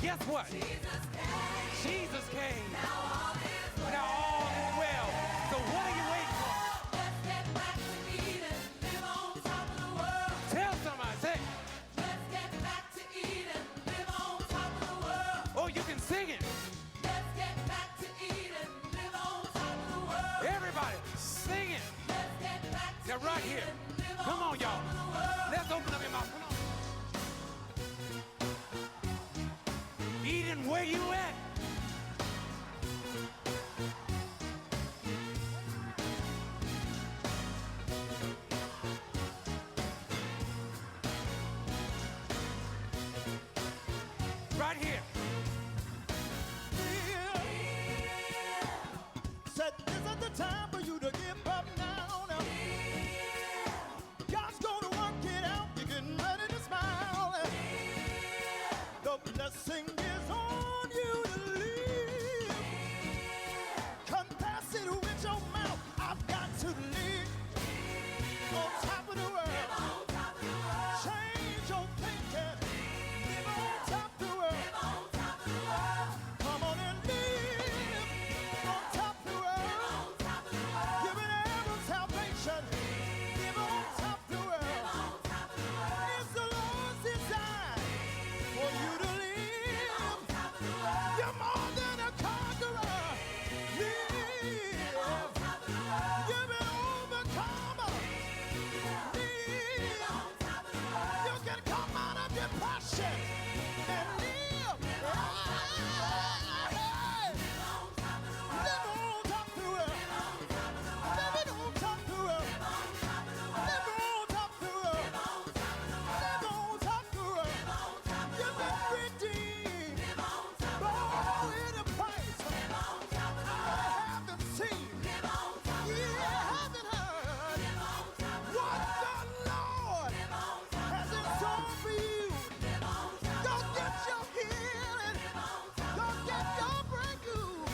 Guess what? Jesus came. Now all is well. So what are you waiting for? Let's get back to Eden, live on top of the world. Tell somebody, say, Let's get back to Eden, live on top of the world. oh, you can sing it. Let's get back to Eden, live on top of the world. Everybody, sing it. Let's get back to Now right here. Eden, live Come on, top y'all. of the world. Let's open up your mouth. Come on. Eden, where you at? Right here. Said this is the time for you to give up now. God's gonna work it out. You're getting ready to smile. The blessing is on you to live. Confess it with your mouth. I've got to live on top of the world. Change your thinking. Live on top of the world. Come on and live on top of the world. Give it ever salvation. Live on top of the world. It's the Lord's design for you to live. You're more than a conqueror. Live. You've been overcomer. Live. You can come out of depression and live. Live on top of the world. Live on top of the world. Live on top of the world. Live on top of the world. You've been redeemed. Oh, in a price I haven't seen. You haven't heard what the Lord has in store for you. Go get your healing. Go get your breakthrough.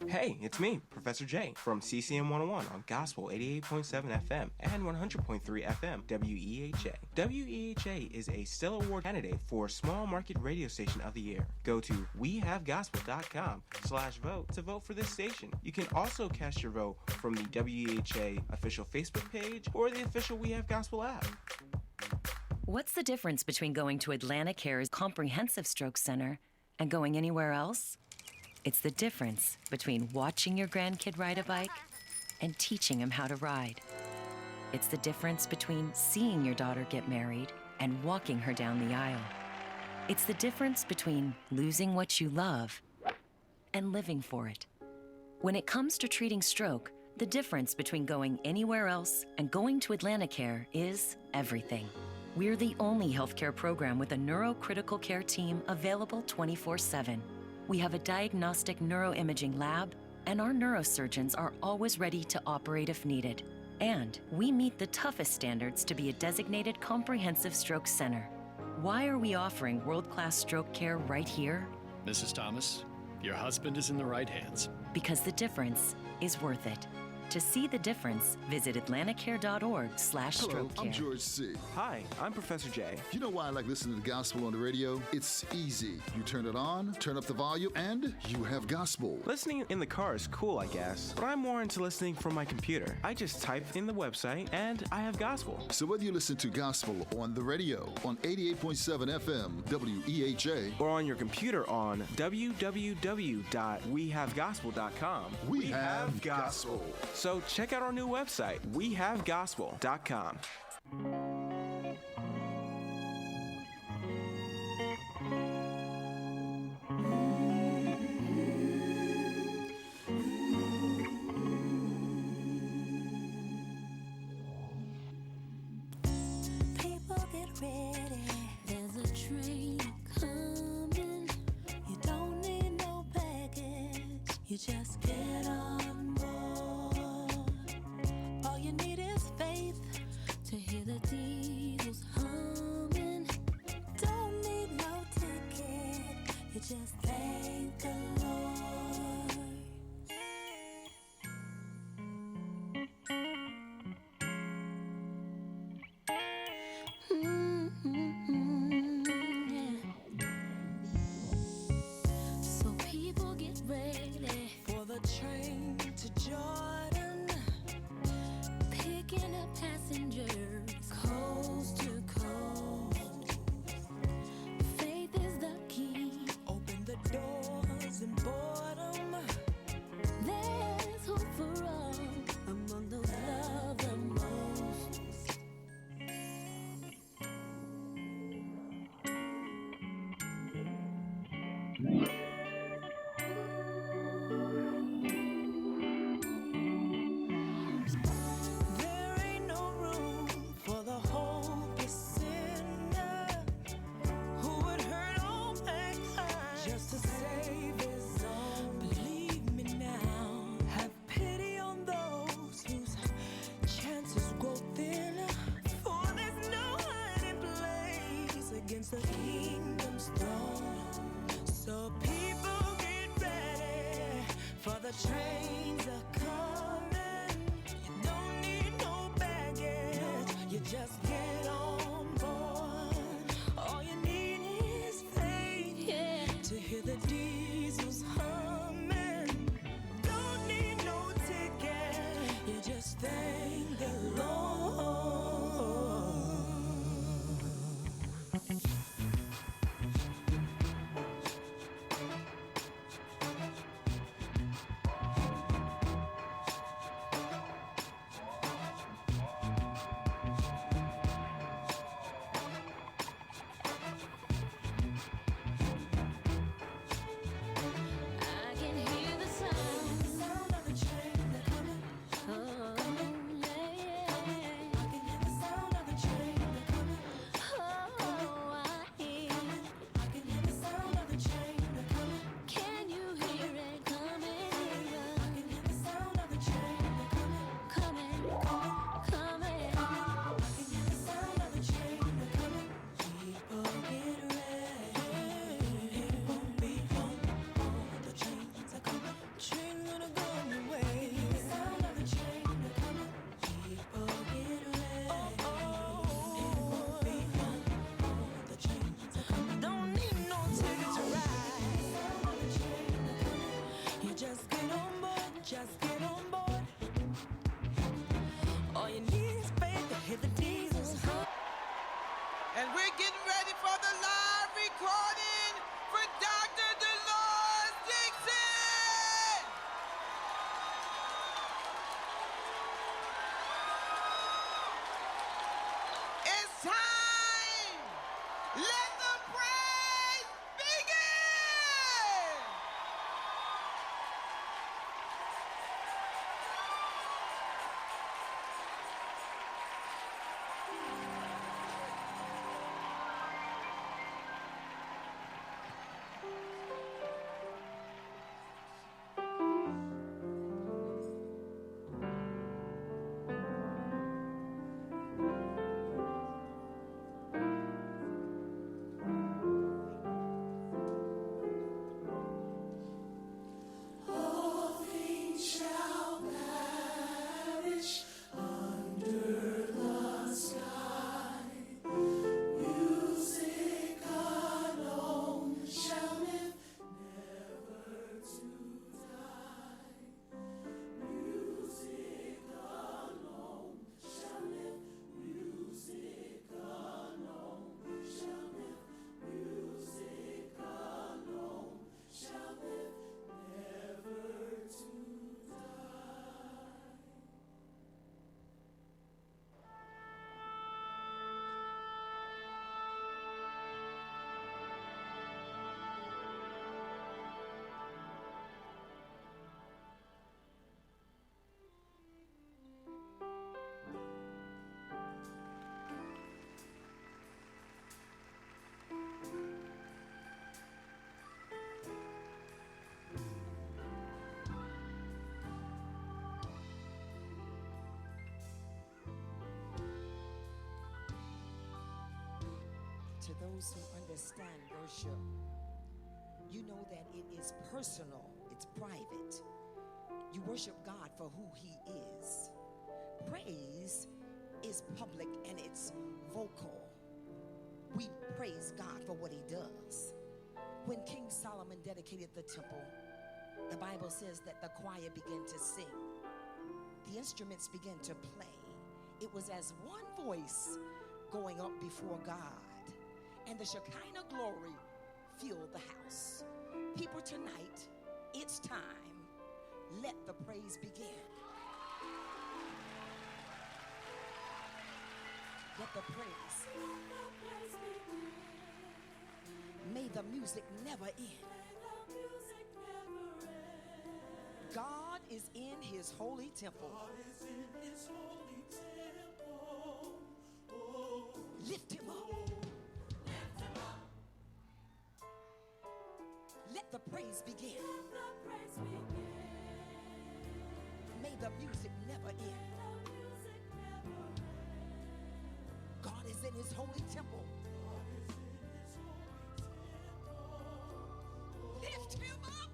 Hey, it's me, Professor J, from CCM 101 on Gospel 88.7 FM and 100.3 FM WEHA. WEHA is a Stellar Award candidate for Small Market Radio Station of the Year. Go to wehavegospel.com/vote to vote for this station. You can also cast your vote from the WEHA official Facebook page or the official We Have Gospel app. What's the difference between going to AtlantiCare's Comprehensive Stroke Center and going anywhere else? It's the difference between watching your grandkid ride a bike and teaching him how to ride. It's the difference between seeing your daughter get married and walking her down the aisle. It's the difference between losing what you love and living for it. When it comes to treating stroke, the difference between going anywhere else and going to AtlantiCare is everything. We're the only healthcare program with a neurocritical care team available 24/7. We have a diagnostic neuroimaging lab, and our neurosurgeons are always ready to operate if needed. And we meet the toughest standards to be a designated comprehensive stroke center. Why are we offering world-class stroke care right here? Mrs. Thomas, your husband is in the right hands. Because the difference is worth it. To see the difference, visit Hello, atlanticare.org/strokecare. I'm George C. Hi, I'm Professor J. You know why I like listening to gospel on the radio? It's easy. You turn it on, turn up the volume, and you have gospel. Listening in the car is cool, I guess, but I'm more into listening from my computer. I just type in the website and I have gospel. So whether you listen to gospel on the radio, on 88.7 FM, WEHA, Or on your computer on www.wehavegospel.com. we have gospel. So check out our new website, wehavegospel.com. People get ready. There's a train coming. You just get on board. All you need is faith to hear the diesels humming. Don't need no ticket. You just thank the Lord. So people get ready for the train to Jordan, picking up passengers coast to coast. Faith is the key. Open the doors and boredom. There's hope for all among those loved the most. There ain't no room for the hopeless sinner who would hurt all mankind just to save his own. Believe me now, have pity on those whose chances grow thin. For there's no hiding place against the kingdom's throne. So people get ready, for the trains are coming. You don't need no baggage, you just get on board. All you need is faith, to hear the diesels humming. Don't need no ticket, you just thank the Lord. I can hear the sound of the train coming. Oh, yeah. I can hear the sound of the train coming. Oh, I hear. I can hear the sound of the train coming. Can you hear it coming? I can hear the sound of the train coming. Coming. I can hear the sound of the train coming. People get ready. It won't be long. The trains are coming. Trains gonna go your way. The sound of the train coming. People get ready. It won't be long. The trains are coming. Don't need no ticket to ride. The sound of the train coming. You just get on board. Just get on board. All you need is faith to hit the diesels. And we're getting ready for the live recording for Dr. Dolores Dixon. It's time. Let the praise begin. To those who understand worship, you know that it is personal, it's private. You worship God for who He is. Praise is public and it's vocal. We praise God for what He does. When King Solomon dedicated the temple, the Bible says that the choir began to sing. The instruments began to play. It was as one voice going up before God. And the Shekinah glory filled the house. People, tonight, it's time. Let the praise begin. Let the praise. May the music never end. God is in His holy temple. Lift Him up. Let the praise begin. May the music never end. God is in His holy temple. Lift Him up.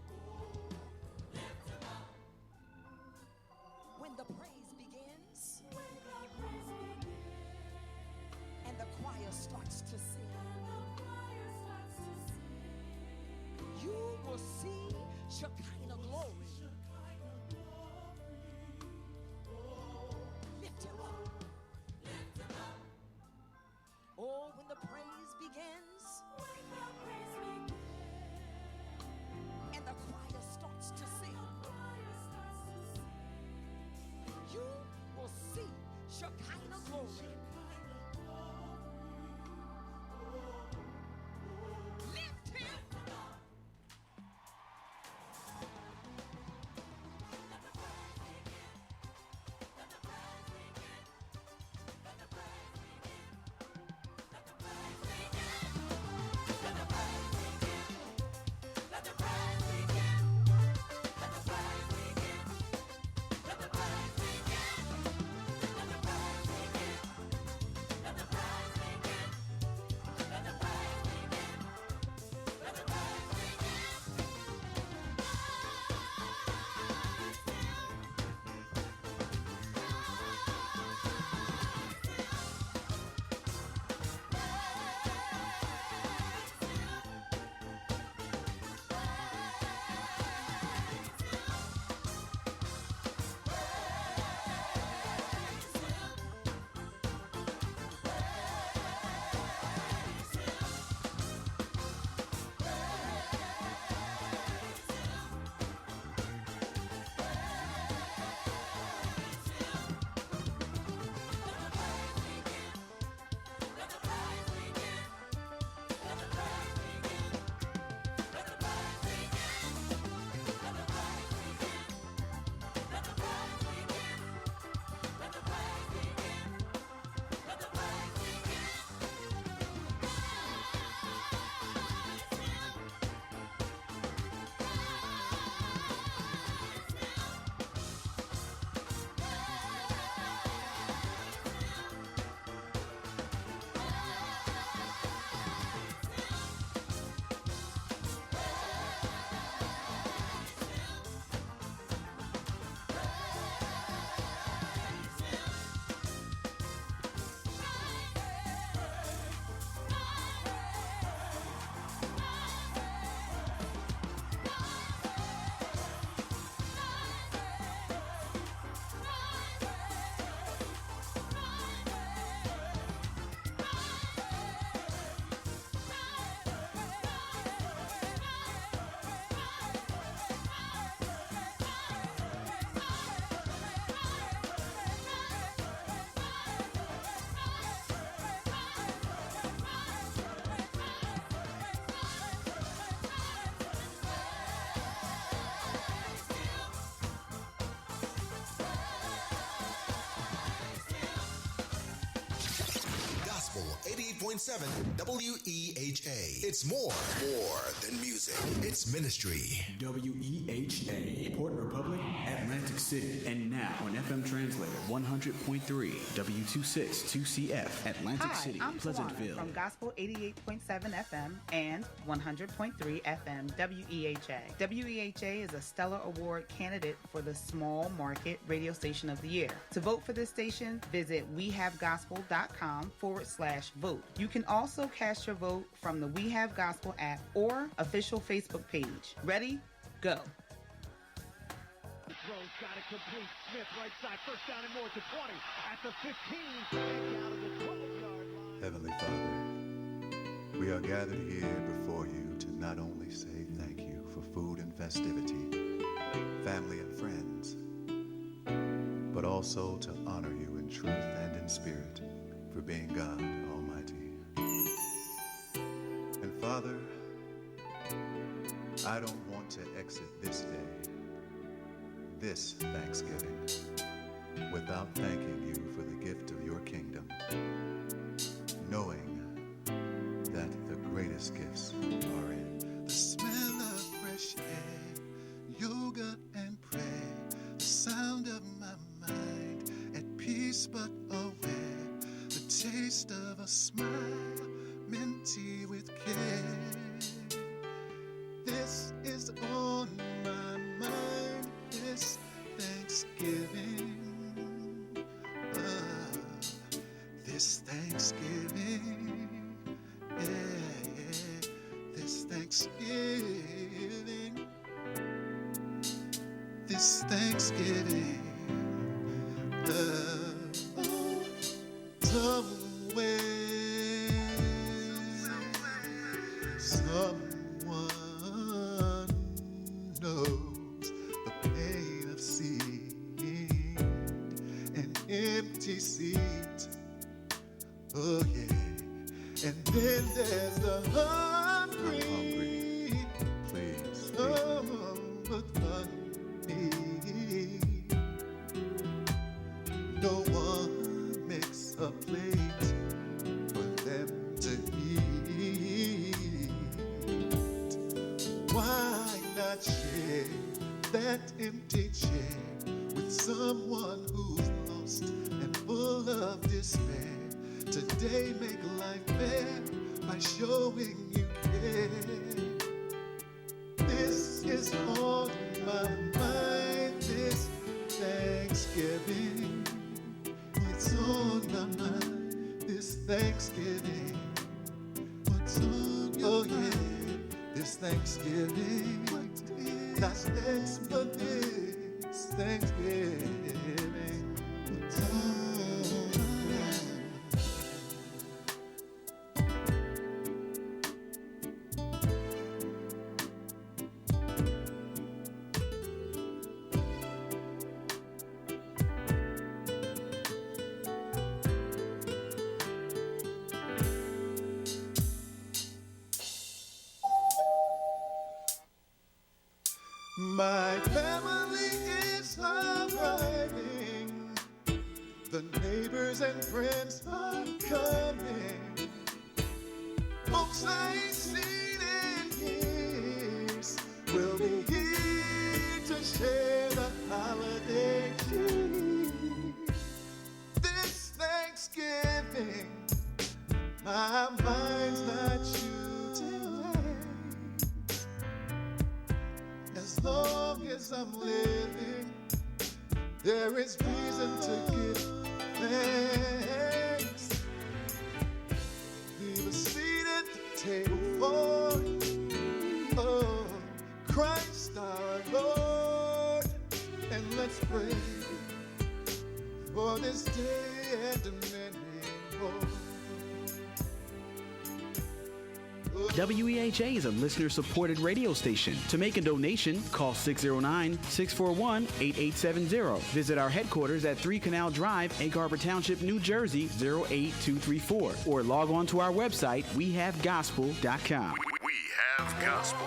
When the praise begins and the choir starts to sing, you will see Shekinah glory. Lift Him up. Oh, when the praise begins and the choir starts to sing, you will see Shekinah glory. Lift Him. Let the praise begin. 88.7 WEHA. It's more than music. It's ministry. WEHA, Port Republic, Atlantic City. And now on FM Translator 100.3 W262CF, Atlantic City, I'm Pleasantville. Tawana from Gospel 88.7 FM and 100.3 FM WEHA. WEHA is a Stellar Award candidate for the Small Market Radio Station of the Year. To vote for this station, visit wehavegospel.com/vote. You can also cast your vote from the We Have Gospel app or official Facebook page. Ready? Go. Rose got it complete. Smith right side, first down and more to 20 at the 15, and down to the 12-yard line. Heavenly Father, we are gathered here before you to not only say thank you for food and festivity, family and friends, but also to honor you in truth and in spirit for being God Almighty. And Father, I don't want to exit this day, this Thanksgiving, without thanking you for the gift of your kingdom, knowing that the greatest gifts are in the smell of fresh air, yoga and prayer, the sound of my mind at peace but aware, the taste of a smile, minty with care. This is on my mind, this Thanksgiving. This Thanksgiving, yeah, this Thanksgiving, this Thanksgiving, somewhere, someone knows the pain of seeing an empty seat. Oh yeah, and then there's the hungry. I'm hungry. Please. Oh, but honey, no one makes a plate for them to eat. Why not share that empty chair with someone who's lost and full of despair? Today make life fair by showing you care. This is on my mind, this Thanksgiving. It's on my mind, this Thanksgiving. What's on your mind? This Thanksgiving. Not next, but this Thanksgiving. What's on my family is arriving. The neighbors and friends are coming. Folks I ain't seen in years will be here to share the holiday cheer. This Thanksgiving, my mind's not shooting light. As long as I'm living, there is reason to give thanks. Leave a seat at the table for Christ our Lord, and let's pray for this day and many more. WEHA is a listener-supported radio station. To make a donation, call 609-641-8870. Visit our headquarters at 3 Canal Drive, Egg Harbor Township, New Jersey, 08234. Or log on to our website, wehavegospel.com. We have gospel.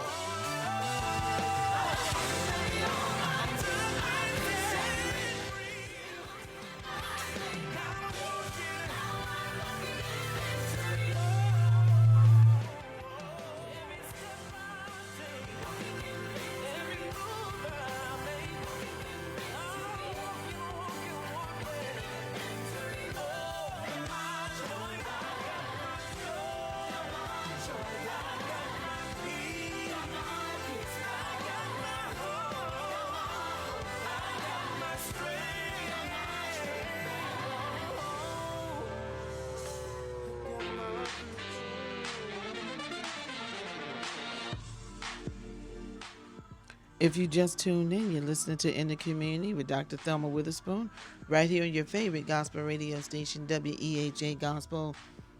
If you just tuned in, you're listening to In the Community with Dr. Thelma Witherspoon, right here on your favorite gospel radio station, WEHA Gospel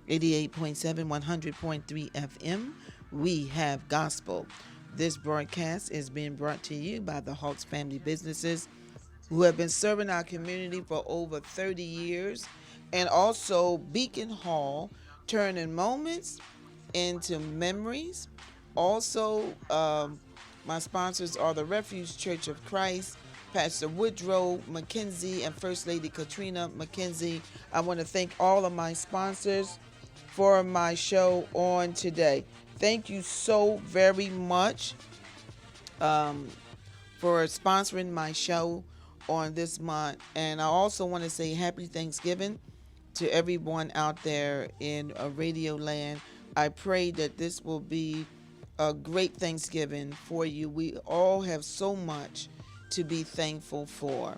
88.7, 100.3 FM. We have gospel. This broadcast is being brought to you by the Hawks Family Businesses, who have been serving our community for over 30 years, and also Beacon Hall, turning moments into memories. Also, my sponsors are the Refuge Church of Christ, Pastor Woodrow McKenzie, and First Lady Katrina McKenzie. I want to thank all of my sponsors for my show on today. Thank you so very much for sponsoring my show on this month. And I also want to say happy Thanksgiving to everyone out there in Radio Land. I pray that this will be a great Thanksgiving for you. We all have so much to be thankful for.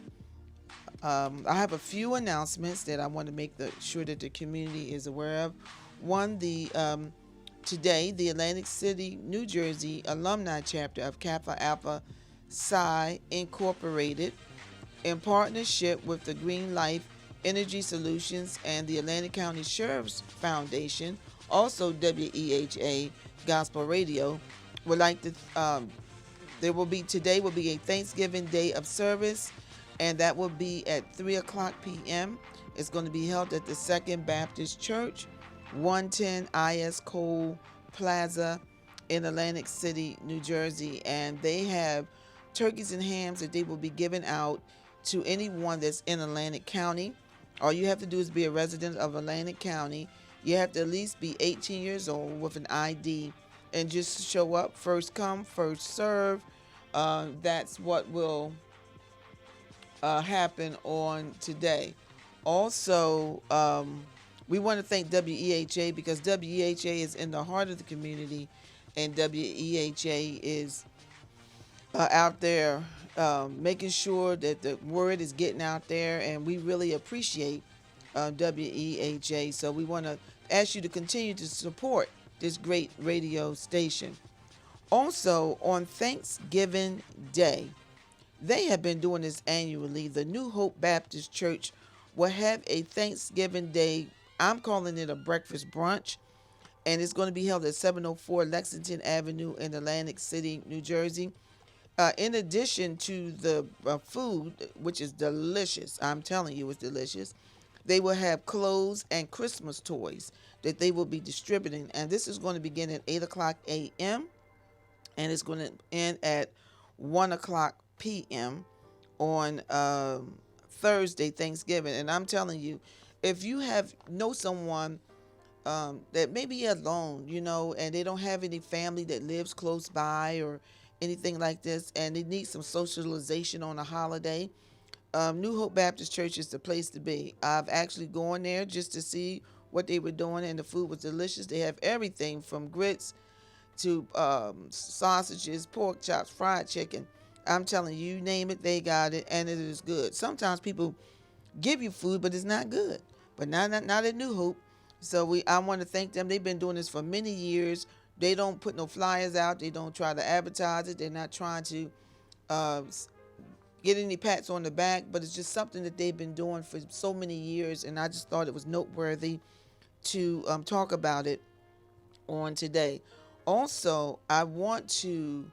I have a few announcements that I want to make sure that the community is aware of. One, today, the Atlantic City, New Jersey alumni chapter of Kappa Alpha Psi Incorporated, in partnership with the Green Life Energy Solutions and the Atlantic County Sheriff's Foundation, also WEHA Gospel Radio, would like to today will be a Thanksgiving Day of service, and that will be at 3:00 p.m. It's going to be held at the Second Baptist Church, 110 IS Cole Plaza in Atlantic City, New Jersey. And they have turkeys and hams that they will be giving out to anyone that's in Atlantic County. All you have to do is be a resident of Atlantic County. You have to at least be 18 years old with an ID and just show up. First come, first serve. That's what will happen on today. Also, we want to thank WEHA because WEHA is in the heart of the community, and WEHA is out there making sure that the word is getting out there, and we really appreciate WEHA. So we want to ask you to continue to support this great radio station. Also, on Thanksgiving Day, they have been doing this annually. The New Hope Baptist Church will have a Thanksgiving Day, I'm calling it a breakfast brunch, and it's going to be held at 704 Lexington Avenue in Atlantic City, New Jersey. In addition to the food, which is delicious, I'm telling you it's delicious, they will have clothes and Christmas toys that they will be distributing. And this is going to begin at 8:00 a.m. and it's going to end at 1:00 p.m. on Thursday, Thanksgiving. And I'm telling you, if you know someone that may be alone, and they don't have any family that lives close by or anything like this, and they need some socialization on a holiday, New Hope Baptist Church is the place to be. I've actually gone there just to see what they were doing, and the food was delicious. They have everything from grits to sausages, pork chops, fried chicken. I'm telling you, name it, they got it, and it is good. Sometimes people give you food, but it's not good. But not at New Hope. So I want to thank them. They've been doing this for many years. They don't put no flyers out. They don't try to advertise it. They're not trying to get any pats on the back, but it's just something that they've been doing for so many years, and I just thought it was noteworthy to talk about it on today. Also, I want to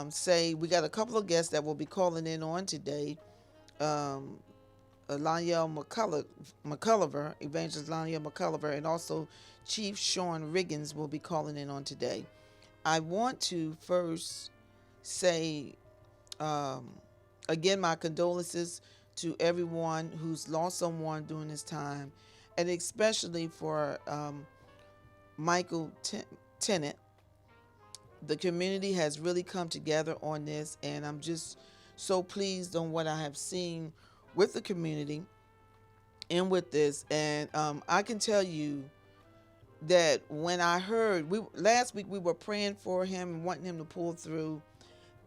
say we got a couple of guests that will be calling in on today. Lionel McCulliver, Evangelist Lionel McCulliver, and also Chief Sean Riggins will be calling in on today. I want to first say, again, my condolences to everyone who's lost someone during this time, and especially for Michael Tennant. The community has really come together on this, and I'm just so pleased on what I have seen with the community and with this. And I can tell you that when I heard, last week we were praying for him and wanting him to pull through,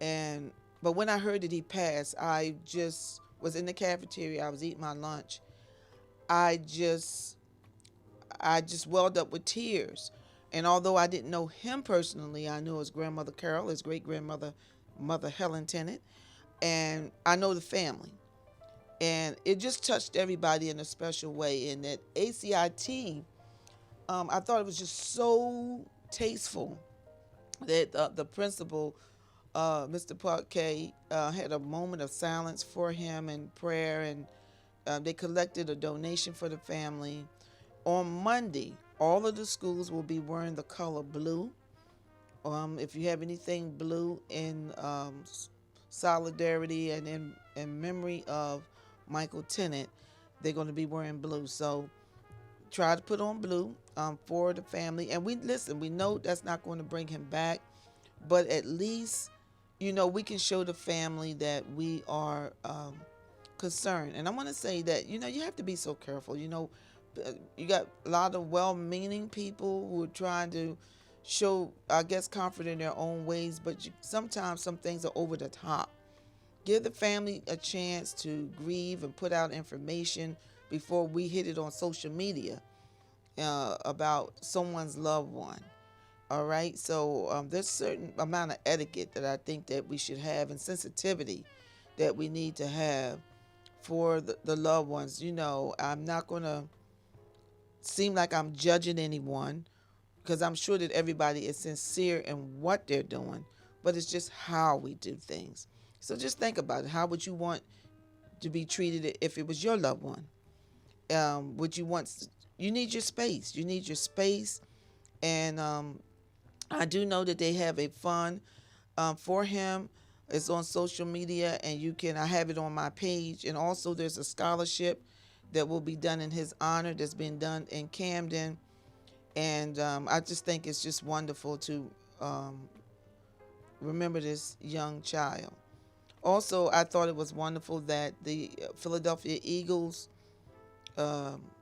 but when I heard that he passed, I just was in the cafeteria. I was eating my lunch. I just welled up with tears. And although I didn't know him personally, I knew his grandmother Carol, his great-grandmother Mother Helen Tennant, and I know the family. And it just touched everybody in a special way. And that ACIT, I thought it was just so tasteful that the principal, Mr. Parquet, had a moment of silence for him and prayer, and they collected a donation for the family. On Monday, all of the schools will be wearing the color blue. If you have anything blue in solidarity and in memory of Michael Tennant, they're going to be wearing blue. So try to put on blue for the family. And we know that's not going to bring him back, but at least, we can show the family that we are concerned. And I want to say that, you have to be so careful. You got a lot of well-meaning people who are trying to show, I guess, comfort in their own ways, but sometimes some things are over the top. Give the family a chance to grieve and put out information before we hit it on social media about someone's loved one. All right, so there's a certain amount of etiquette that I think that we should have, and sensitivity that we need to have for the loved ones. I'm not going to seem like I'm judging anyone, because I'm sure that everybody is sincere in what they're doing, but it's just how we do things. So just think about it. How would you want to be treated if it was your loved one? Would you want? You need your space. You need your space, and I do know that they have a fund for him. It's on social media, and I have it on my page. And also, there's a scholarship that will be done in his honor that's been done in Camden. And I just think it's just wonderful to remember this young child. Also, I thought it was wonderful that the Philadelphia Eagles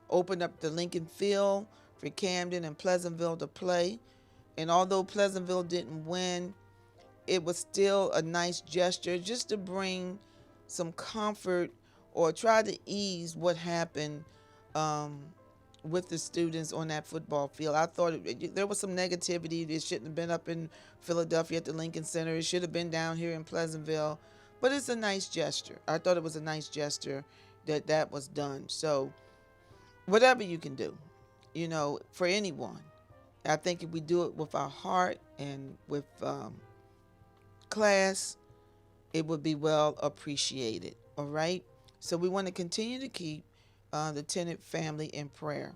opened up the Lincoln Field for Camden and Pleasantville to play. And although Pleasantville didn't win, it was still a nice gesture just to bring some comfort or try to ease what happened with the students on that football field. I thought there was some negativity. It shouldn't have been up in Philadelphia at the Lincoln Center. It should have been down here in Pleasantville. But it's a nice gesture. I thought it was a nice gesture that was done. So whatever you can do, for anyone, I think if we do it with our heart and with class, it would be well appreciated. All right? So we want to continue to keep the Tennant family in prayer.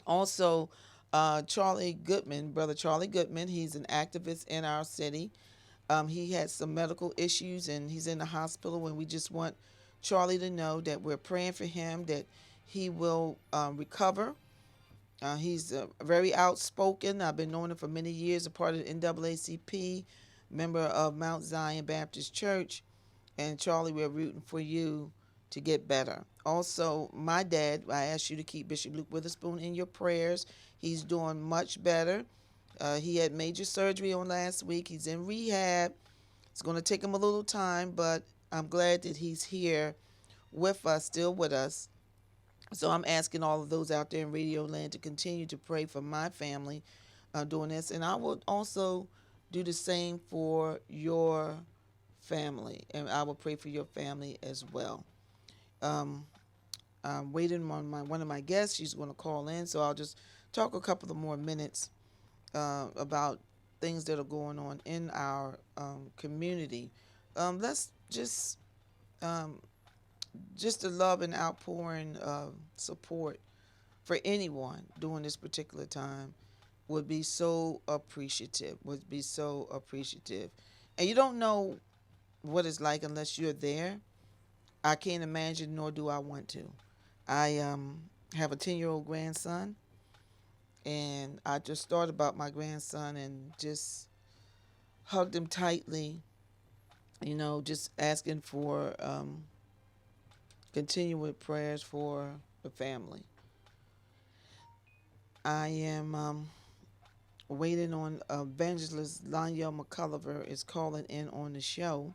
Also, Brother Charlie Goodman, he's an activist in our city. He had some medical issues and he's in the hospital, and we just want Charlie to know that we're praying for him, that he will recover. He's very outspoken. I've been knowing him for many years, a part of the NAACP, member of Mount Zion Baptist Church. And Charlie, we're rooting for you to get better. Also, my dad, I asked you to keep Bishop Luke Witherspoon in your prayers. He's doing much better. He had major surgery on last week. He's in rehab. It's going to take him a little time, but I'm glad that he's here with us, still with us. So I'm asking all of those out there in Radio Land to continue to pray for my family doing this. And I will also do the same for your family. And I will pray for your family as well. I'm waiting on one of my guests. She's going to call in. So I'll just talk a couple of more minutes about things that are going on in our community. Let's just the love and outpouring of support for anyone during this particular time would be so appreciative, And you don't know what it's like unless you're there. I can't imagine, nor do I want to. I have a 10-year-old grandson, and I just thought about my grandson and just hugged him tightly, just asking for continual prayers for the family. I am waiting on Evangelist Lanyelle McCulliver is calling in on the show.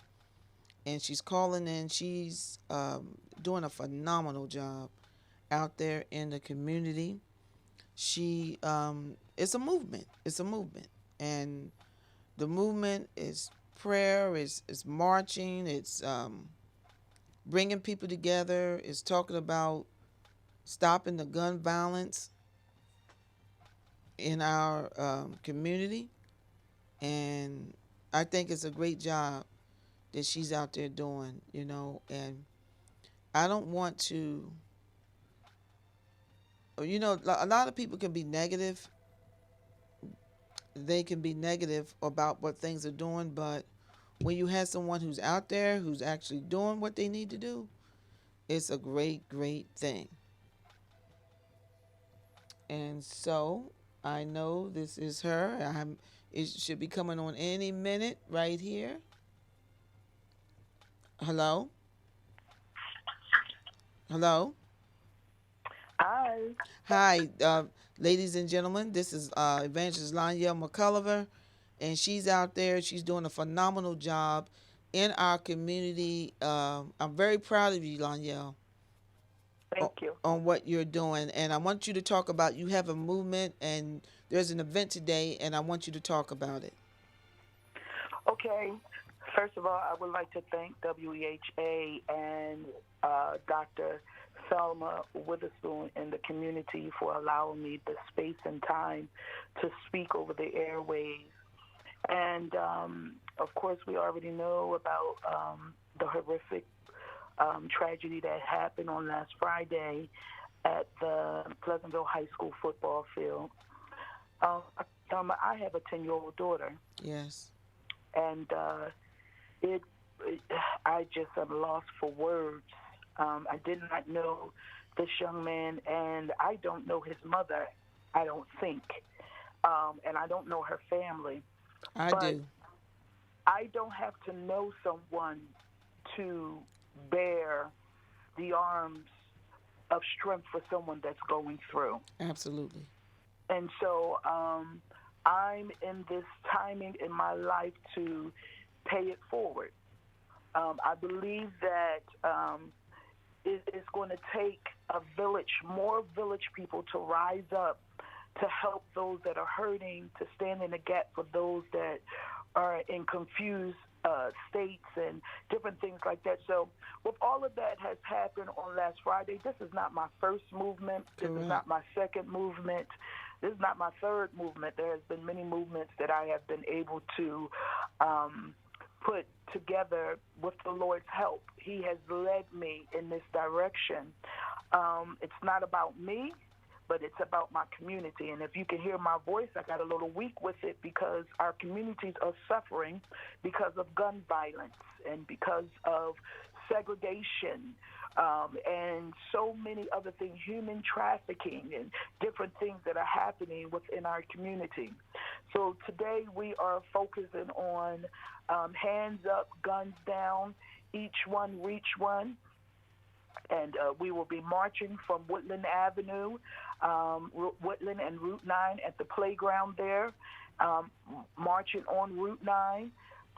And she's calling in. She's doing a phenomenal job out there in the community. She it's a movement. And the movement is prayer, it's marching, it's bringing people together, it's talking about stopping the gun violence in our community. And I think it's a great job that she's out there doing, you know. And I don't want to, you know, a lot of people can be negative. They can be negative about what things are doing, but when you have someone who's out there who's actually doing what they need to do, it's a great, great thing. And so I know this is her. It should be coming on any minute right here. Hello? Hello? Hi. Hi, ladies and gentlemen. This is Evangelist Lanyelle McCullover, and she's out there. She's doing a phenomenal job in our community. I'm very proud of you, Lanyelle. Thank you. On what you're doing. And I want you to talk about, you have a movement, and there's an event today, and I want you to talk about it. Okay. First of all, I would like to thank WEHA and Dr. Thelma Witherspoon and the community for allowing me the space and time to speak over the airways. And, of course, we already know about the horrific tragedy that happened on last Friday at the Pleasantville High School football field. I have a 10-year-old daughter. Yes. And I just am lost for words. I did not know this young man, and I don't know his mother, I don't think. And I don't know her family. But do. I don't have to know someone to bear the arms of strength for someone that's going through. Absolutely. And so I'm in this timing in my life to pay it forward. I believe that it's going to take a village, more village people to rise up to help those that are hurting, to stand in the gap for those that are in confused states and different things like that. So with all of that has happened on last Friday, this is not my first movement. This is not my second movement. This is not my third movement. There has been many movements that I have been able to put together with the Lord's help. He has led me in this direction. It's not about me, but it's about my community. And if you can hear my voice, I got a little weak with it because our communities are suffering because of gun violence and because of segregation and so many other things, human trafficking and different things that are happening within our community. So today we are focusing on hands up, guns down, each one reach one. And we will be marching from Woodland Avenue, Woodland and Route 9 at the playground there, marching on Route 9,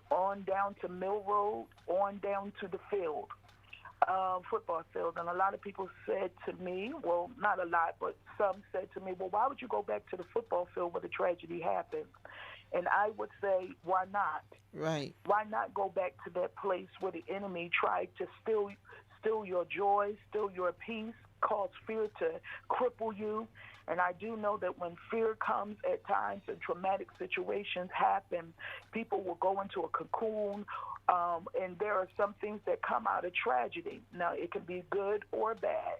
on down to Mill Road, on down to the field, football field. And a lot of people said to me, well, not a lot, but some said to me, well, why would you go back to the football field where the tragedy happened? And I would say, why not? Right. Why not go back to that place where the enemy tried to steal your joy, steal your peace, cause fear to cripple you. And I do know that when fear comes at times and traumatic situations happen, people will go into a cocoon, and there are some things that come out of tragedy. Now, it can be good or bad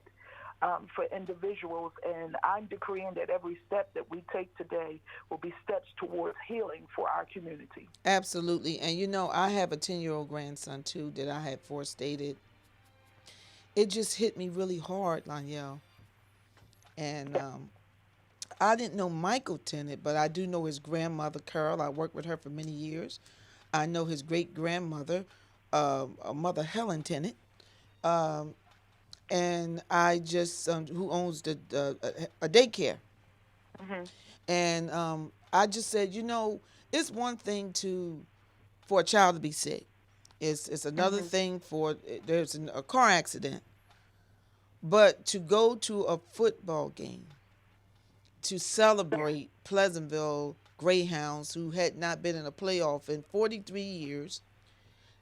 for individuals, and I'm decreeing that every step that we take today will be steps towards healing for our community. Absolutely. And, you know, I have a 10-year-old grandson, too, that I had forestated. It just hit me really hard, Lanyelle. And I didn't know Michael Tennant, but I do know his grandmother, Carol. I worked with her for many years. I know his great-grandmother, Mother Helen Tennant. And I just, who owns a daycare. Mm-hmm. And I just said, you know, it's one thing for a child to be sick. It's another thing for there's a car accident. But to go to a football game, to celebrate Pleasantville Greyhounds who had not been in a playoff in 43 years.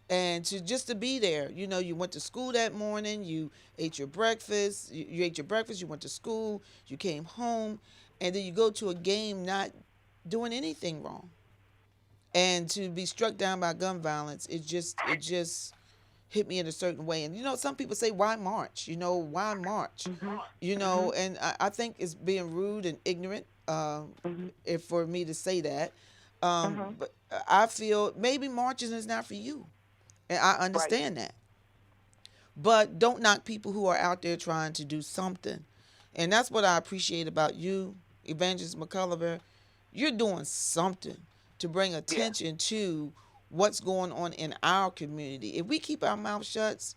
And to be there, you know, you went to school that morning, you ate your breakfast, you ate your breakfast, you went to school, you came home, and then you go to a game not doing anything wrong. And to be struck down by gun violence, it just hit me in a certain way. And you know, some people say, why march? You know, why march? You know, and I think it's being rude and ignorant if for me to say that. But I feel maybe marching is not for you. And I understand that. But don't knock people who are out there trying to do something. And that's what I appreciate about you, Evangelist McCullough. You're doing something to bring attention to what's going on in our community. If we keep our mouth shut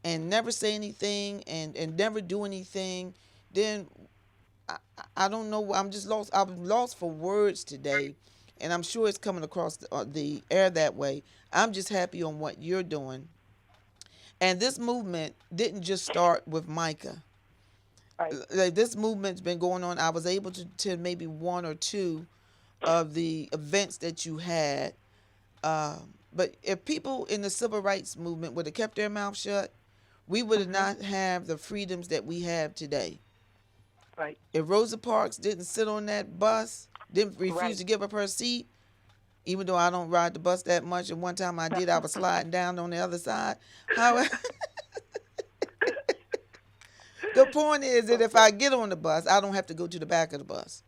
and never say anything and never do anything, then I don't know. I'm just lost. I'm lost for words today. And I'm sure it's coming across the air that way. I'm just happy on what you're doing. And this movement didn't just start with Micah. Like, this movement's been going on. I was able to attend maybe one or two of the events that you had. But if people in the civil rights movement would have kept their mouth shut, we would have not have the freedoms that we have today. Right. If Rosa Parks didn't sit on that bus, didn't refuse to give up her seat, even though I don't ride the bus that much, and one time I did, I was sliding down on the other side. However, the point is that if I get on the bus, I don't have to go to the back of the bus.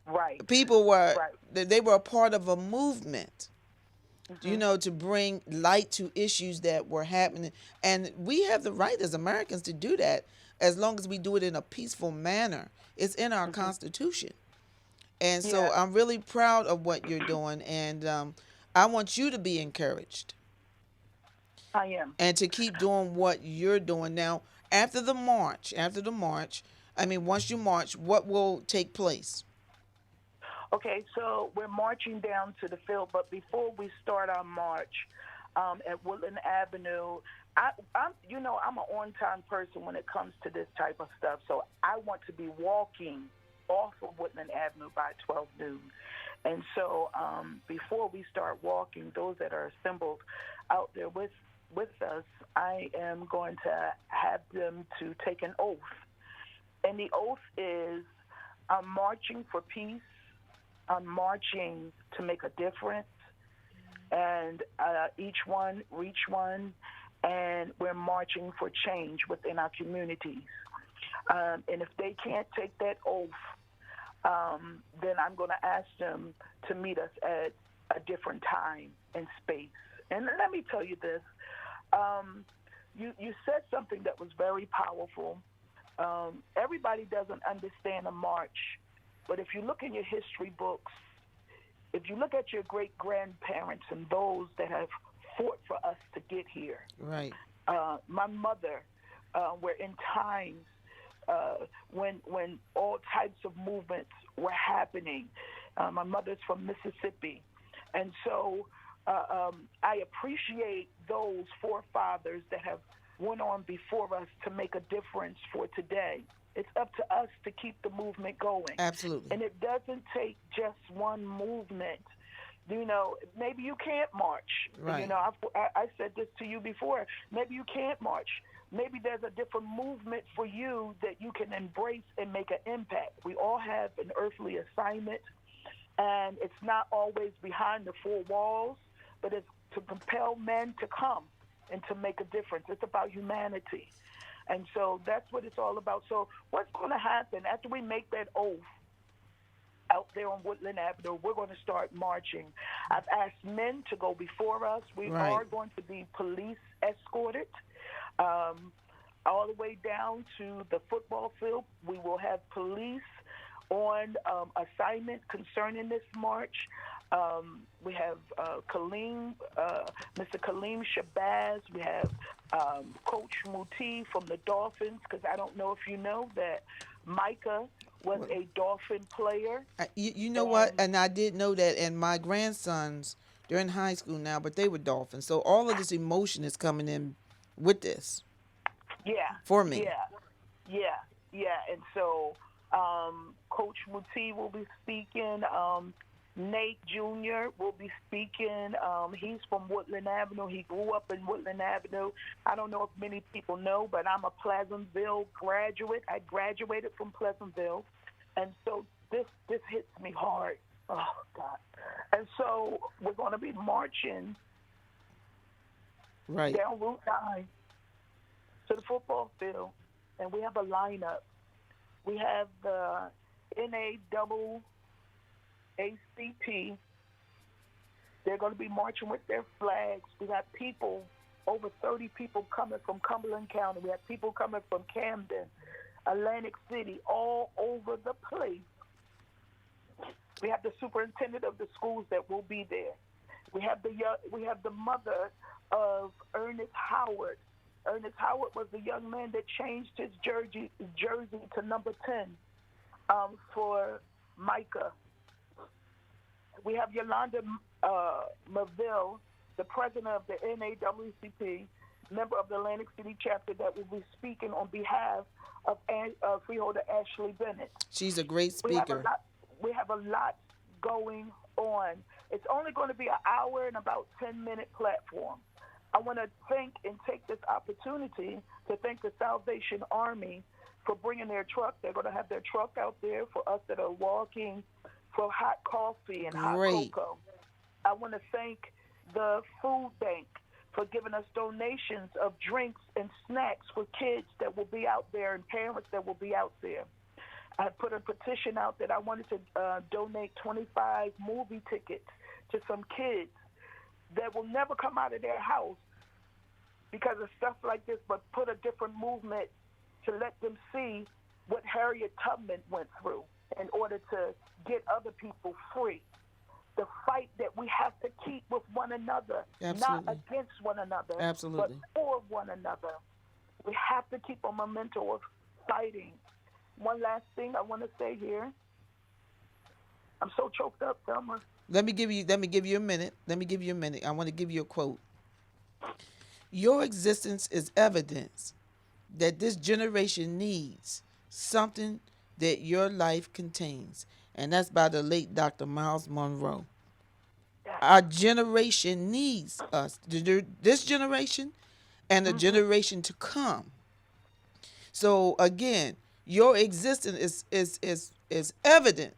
Right. People were, they were a part of a movement, you know, to bring light to issues that were happening. And we have the right as Americans to do that as long as we do it in a peaceful manner. It's in our Constitution. And so I'm really proud of what you're doing. And I want you to be encouraged. I am. And to keep doing what you're doing. Now, after the march, I mean, once you march, what will take place? Okay, so we're marching down to the field, but before we start our march at Woodland Avenue, I'm an on-time person when it comes to this type of stuff, so I want to be walking off of Woodland Avenue by 12 noon. And so before we start walking, those that are assembled out there with us, I am going to have them to take an oath. And the oath is, I'm marching for peace. I'm marching to make a difference. And each one reach one. And we're marching for change within our communities. And if they can't take that oath, then I'm going to ask them to meet us at a different time and space. And let me tell you this. You said something that was very powerful. Everybody doesn't understand a march, but if you look in your history books, if you look at your great-grandparents and those that have fought for us to get here, right? My mother, were in times when all types of movements were happening. My mother's from Mississippi, and so I appreciate those forefathers that have went on before us to make a difference for today. It's up to us to keep the movement going. Absolutely. And it doesn't take just one movement. You know, maybe you can't march. Right. You know, I said this to you before. Maybe you can't march. Maybe there's a different movement for you that you can embrace and make an impact. We all have an earthly assignment, and it's not always behind the four walls, but it's to compel men to come and to make a difference. It's about humanity. And so that's what it's all about. So what's going to happen after we make that oath out there on Woodland Avenue, we're going to start marching. I've asked men to go before us. We are going to be police escorted all the way down to the football field. We will have police on assignment concerning this march. We have Kaleem, Mr. Kaleem Shabazz. We have Coach Muti from the Dolphins, because I don't know if you know that Micah was a Dolphin player. You know what? And I did know that. And my grandsons, they're in high school now, but they were Dolphins. So all of this emotion is coming in with this. Yeah. For me. Yeah. And so Coach Muti will be speaking. Nate Jr. will be speaking. He's from Woodland Avenue. He grew up in Woodland Avenue. I don't know if many people know, but I'm a Pleasantville graduate. I graduated from Pleasantville. And so this hits me hard. Oh, God. And so we're going to be marching down Route 9 to the football field. And we have a lineup. We have the NAACP. They're going to be marching with their flags. We got people, over 30 people coming from Cumberland County. We have people coming from Camden, Atlantic City, all over the place. We have the superintendent of the schools that will be there. We have the mother of Ernest Howard. Ernest Howard was the young man that changed his jersey to number 10 for Micah. We have Yolanda Maville, the president of the NAACP, member of the Atlantic City chapter, that will be speaking on behalf of Freeholder Ashley Bennett. She's a great speaker. We have a lot going on. It's only going to be an hour and about 10-minute platform. I want to thank and take this opportunity to thank the Salvation Army for bringing their truck. They're going to have their truck out there for us that are walking for hot coffee and hot cocoa. I want to thank the food bank for giving us donations of drinks and snacks for kids that will be out there and parents that will be out there. I put a petition out that I wanted to donate 25 movie tickets to some kids that will never come out of their house because of stuff like this, but put a different movement to let them see what Harriet Tubman went through in order to get other people free. The fight that we have to keep with one another, not against one another, but for one another. We have to keep a memento of fighting. One last thing I want to say here. I'm so choked up, Thelma. Let me give you a minute. I want to give you a quote. Your existence is evidence that this generation needs something that your life contains. And that's by the late Dr. Miles Monroe. Our generation needs us. This generation and the generation to come. So again, your existence is evident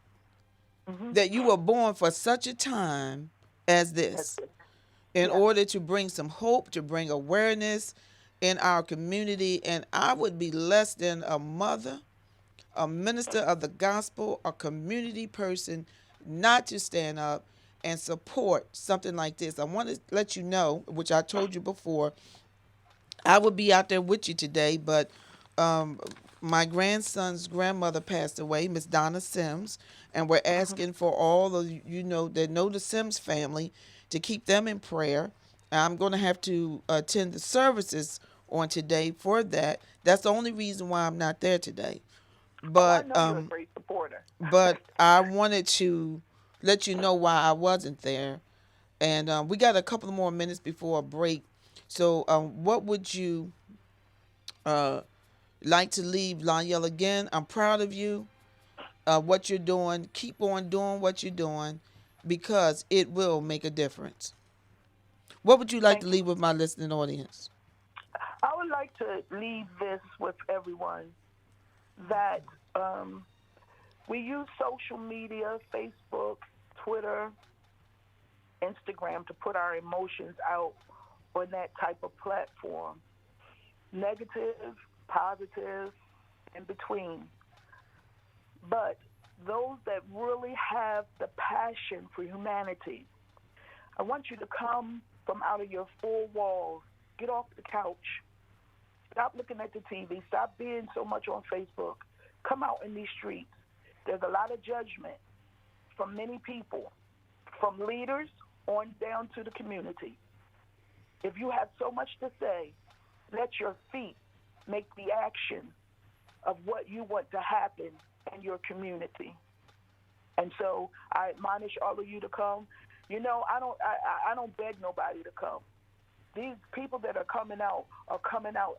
that you were born for such a time as this, in order to bring some hope, to bring awareness in our community. And I would be less than a mother, a minister of the gospel, a community person, not to stand up and support something like this. I want to let you know, which I told you before, I would be out there with you today, but my grandson's grandmother passed away, Miss Donna Sims, and we're asking for all of you that know the Sims family to keep them in prayer. I'm going to have to attend the services on today for that. That's the only reason why I'm not there today. But I know you're a great supporter. But I wanted to let you know why I wasn't there. And we got a couple more minutes before a break. So what would you like to leave, Lanyel? Again, I'm proud of you, what you're doing. Keep on doing what you're doing, because it will make a difference. What would you like to leave with my listening audience? I would like to leave this with everyone, that we use social media, Facebook, Twitter, Instagram, to put our emotions out on that type of platform. Negative, positive, in between. But those that really have the passion for humanity, I want you to come from out of your four walls. Get off the couch. Stop looking at the TV. Stop being so much on Facebook. Come out in these streets. There's a lot of judgment from many people, from leaders on down to the community. If you have so much to say, let your feet make the action of what you want to happen in your community. And so I admonish all of you to come. I don't beg nobody to come. These people that are coming out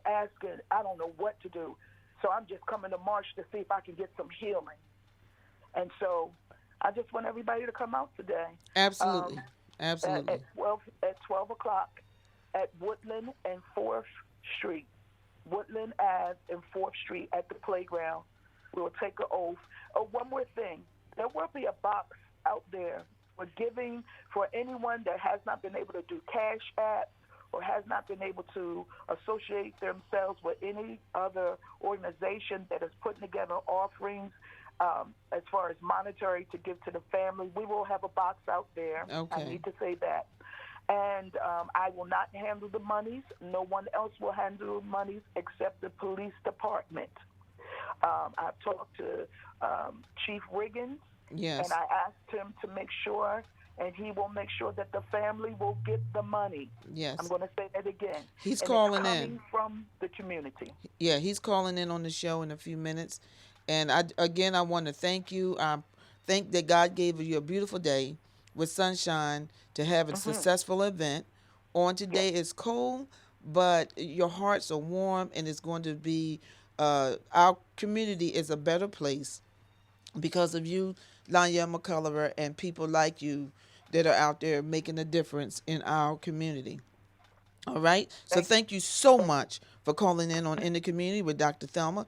asking, I don't know what to do. So I'm just coming to march to see if I can get some healing. And so I just want everybody to come out today. Absolutely. Absolutely. At 12 o'clock at Woodland and 4th Street. Woodland Ave and 4th Street at the playground. We will take an oath. Oh, one more thing. There will be a box out there for giving for anyone that has not been able to do Cash App or has not been able to associate themselves with any other organization that is putting together offerings as far as monetary to give to the family. We will have a box out there. Okay. I need to say that. And I will not handle the monies. No one else will handle the monies except the police department. I've talked to Chief Riggins, Yes. and I asked him to make sure, and he will make sure that the family will get the money. Yes. I'm going to say that again. He's And calling it's coming in. from the community. Yeah, he's calling in on the show in a few minutes. And I want to thank you. I thank that God gave you a beautiful day with sunshine to have a successful event. On today, it's cold, but your hearts are warm, and it's going to be, our community is a better place because of you, Lanya McCullough, and people like you that are out there making a difference in our community. All right. So thank you so much for calling in on In the Community with Dr. Thelma.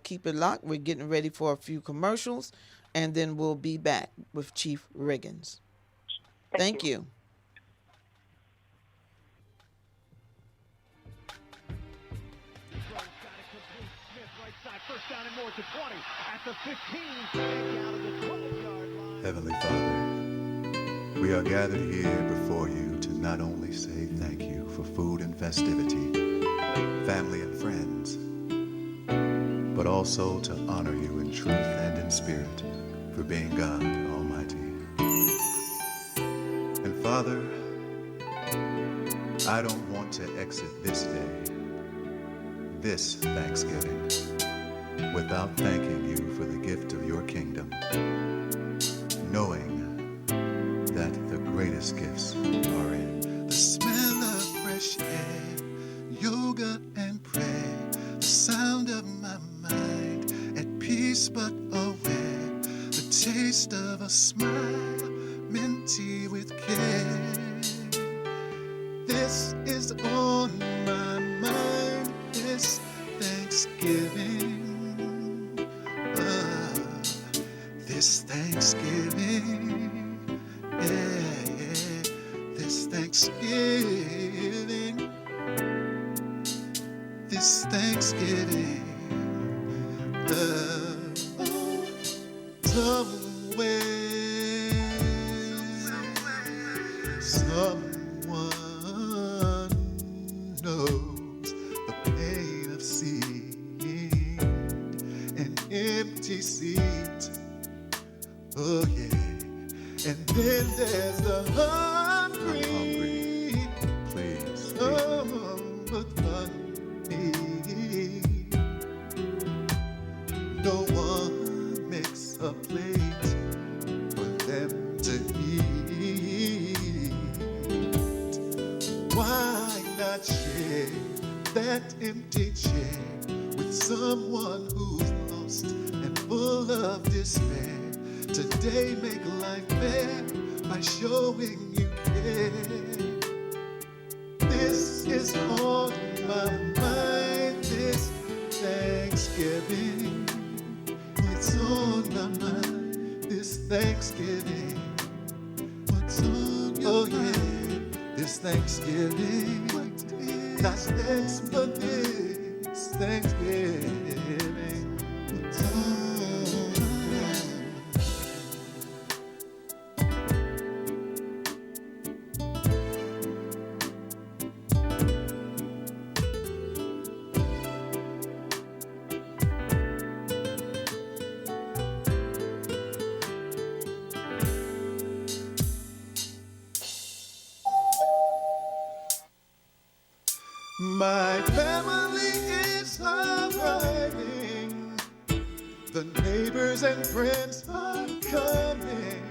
Keep it locked. We're getting ready for a few commercials, and then we'll be back with Chief Riggins. Thank you. First down and more to 20 at the 15. Out of the 12-yard line. Heavenly Father, we are gathered here before you to not only say thank you for food and festivity, family and friends, but also to honor you in truth and in spirit for being God Almighty. And Father, I don't want to exit this day, this Thanksgiving, without thanking you for the gift of your kingdom, knowing that the greatest gifts are in The smell of fresh air, yoga and prayer, the sound of my mind at peace but aware, the taste of a smile, minty with care. This is on my mind this Thanksgiving. This Thanksgiving, this Thanksgiving, this Thanksgiving, somewhere, someone knows the pain of seeing an empty seat. Oh yeah, and then there's the hungry. I'm hungry. Please. Oh, but funny, no one makes a plate for them to eat. Why not share that empty chair with someone who's lost and full of despair? Today make life fair by showing you care. This is on my mind this Thanksgiving. It's on my mind this Thanksgiving. What's on your mind? This Thanksgiving. Not next, but this Thanksgiving. What's on my family is arriving. The neighbors and friends are coming.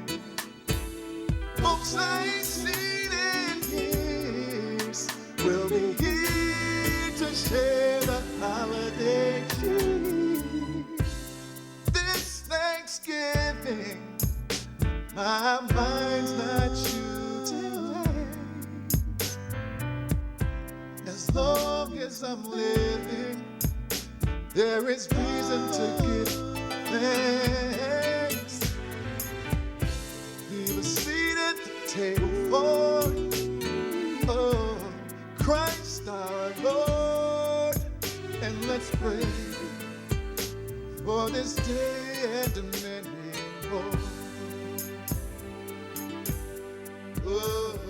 Folks I ain't seen in years will be here to share the holiday cheer. This Thanksgiving, My mind's not shooting. As long as I'm living, there is reason to give thanks. Leave a seat at the table for Christ our Lord, and let's pray for this day and many more. Oh.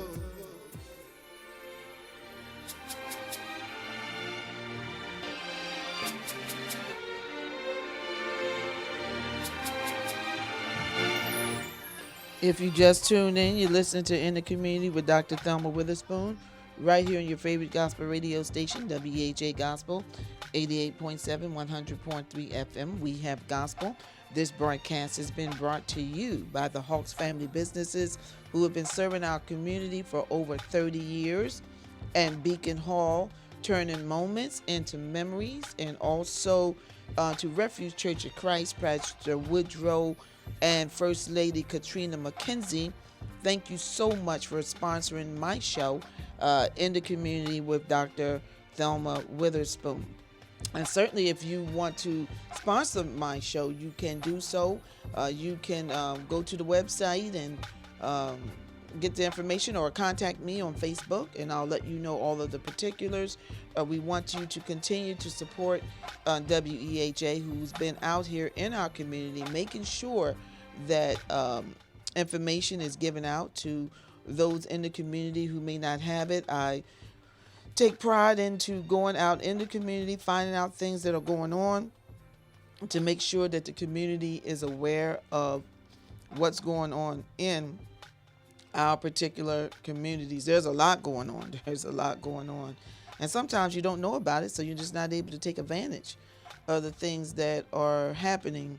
If you just tuned in, you're listening to In the Community with Dr. Thelma Witherspoon, right here on your favorite gospel radio station, WEHA Gospel, 88.7, 100.3 FM. We have gospel. This broadcast has been brought to you by the Hawks family businesses who have been serving our community for over 30 years, and Beacon Hall, turning moments into memories, and also to Refuge Church of Christ, Pastor Woodrow and First Lady Katrina McKenzie. Thank you so much for sponsoring my show, In the Community with Dr. Thelma Witherspoon. And certainly if you want to sponsor my show, you can do so. You can go to the website and get the information, or contact me on Facebook, and I'll let you know all of the particulars. We want you to continue to support WEHA, who's been out here in our community making sure that information is given out to those in the community who may not have it. I take pride into going out in the community, finding out things that are going on to make sure that the community is aware of what's going on in our particular communities. There's a lot going on. And sometimes you don't know about it, so you're just not able to take advantage of the things that are happening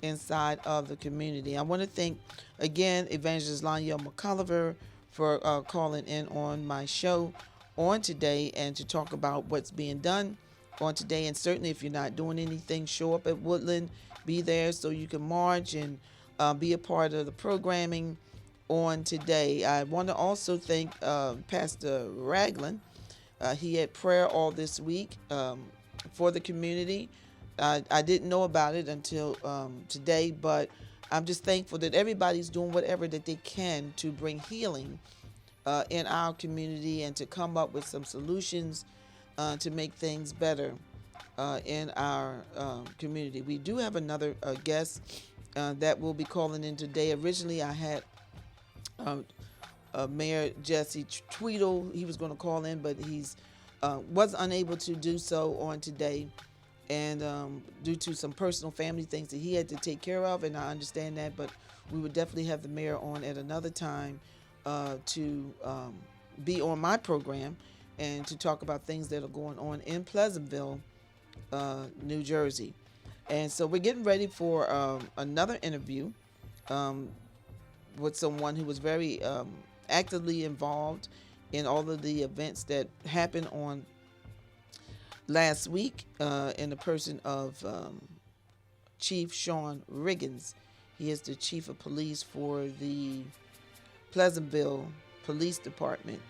inside of the community. I want to thank, again, Evangelist Lanyel McCulliver for calling in on my show on today and to talk about what's being done on today. And certainly if you're not doing anything, show up at Woodland, be there so you can march and be a part of the programming on today. I want to also thank Pastor Ragland. He had prayer all this week for the community. I didn't know about it until today, but I'm just thankful that everybody's doing whatever that they can to bring healing in our community and to come up with some solutions to make things better in our community. We do have another guest that will be calling in today. Originally, I had Mayor Jesse Tweedle. He was going to call in, but he's was unable to do so on today, and due to some personal family things that he had to take care of, and I understand that, but we would definitely have the mayor on at another time to be on my program and to talk about things that are going on in Pleasantville, New Jersey. And so we're getting ready for another interview with someone who was very actively involved in all of the events that happened on last week in the person of Chief Sean Riggins. He is the chief of police for the Pleasantville Police Department.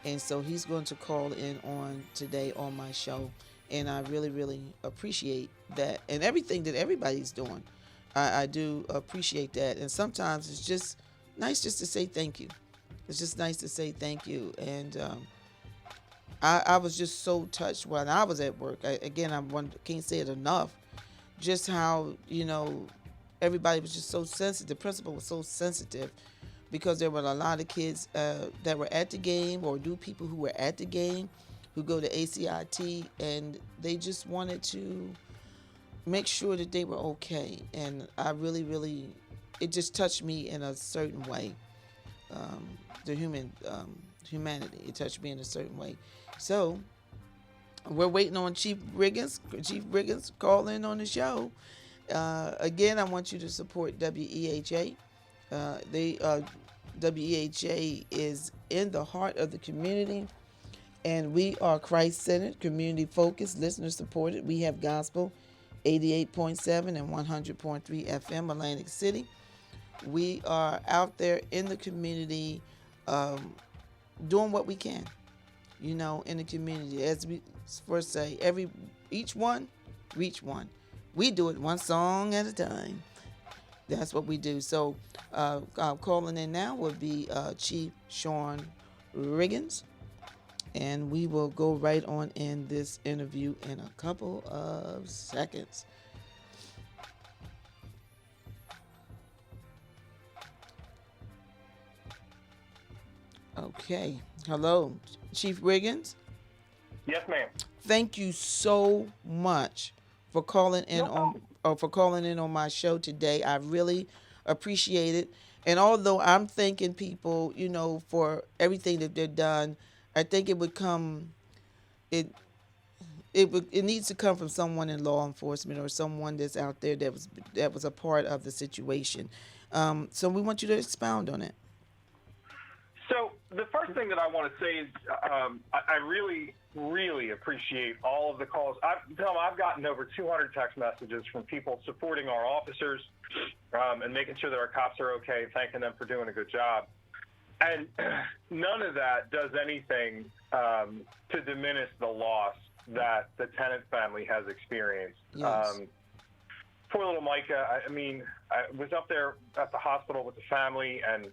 And so he's going to call in on today on my show. And I really, really appreciate that. And everything that everybody's doing, I do appreciate that. And sometimes it's just nice just to say thank you. It's just nice to say thank you. And I was just so touched when I was at work. I can't say it enough. Just how, everybody was just so sensitive. The principal was so sensitive because there were a lot of kids that were at the game, or new people who were at the game who go to ACIT, and they just wanted to make sure that they were okay. And I really, really, it just touched me in a certain way. The humanity, it touched me in a certain way. So we're waiting on Chief Riggins. Chief Riggins, call in on the show. Again, I want you to support WEHA. WEHA is in the heart of the community, and we are Christ-centered, community-focused, listener-supported. We have gospel 88.7 and 100.3 FM, Atlantic City. we are out there in the community doing what we can, you know, in the community. As we first say, each one, reach one. We do it one song at a time. That's what we do. So calling in now would be Chief Sean Riggins. And we will go right on in this interview in a couple of seconds. Okay. Hello, Chief Riggins. Yes, ma'am. Thank you so much for calling in on my show today. I really appreciate it. And although I'm thanking people, you know, for everything that they've done, I think it would come. It needs to come from someone in law enforcement or someone that's out there that was a part of the situation. So we want you to expound on it. So the first thing that I want to say is I really, really appreciate all of the calls. I've gotten over 200 text messages from people supporting our officers and making sure that our cops are okay, thanking them for doing a good job. And none of that does anything to diminish the loss that the Tennant family has experienced. Yes. Poor little Micah, I mean, I was up there at the hospital with the family, and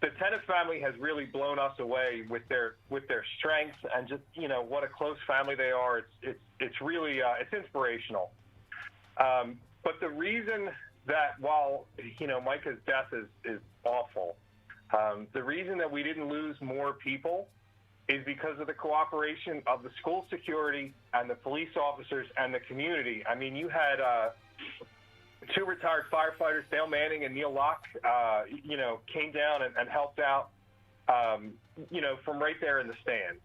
the Tennant family has really blown us away with their strength and just, you know, what a close family they are. It's really it's inspirational. But the reason that while, you know, Micah's death is awful, the reason that we didn't lose more people is because of the cooperation of the school security and the police officers and the community. I mean, you had two retired firefighters, Dale Manning and Neil Locke, you know, came down and helped out, you know, from right there in the stands.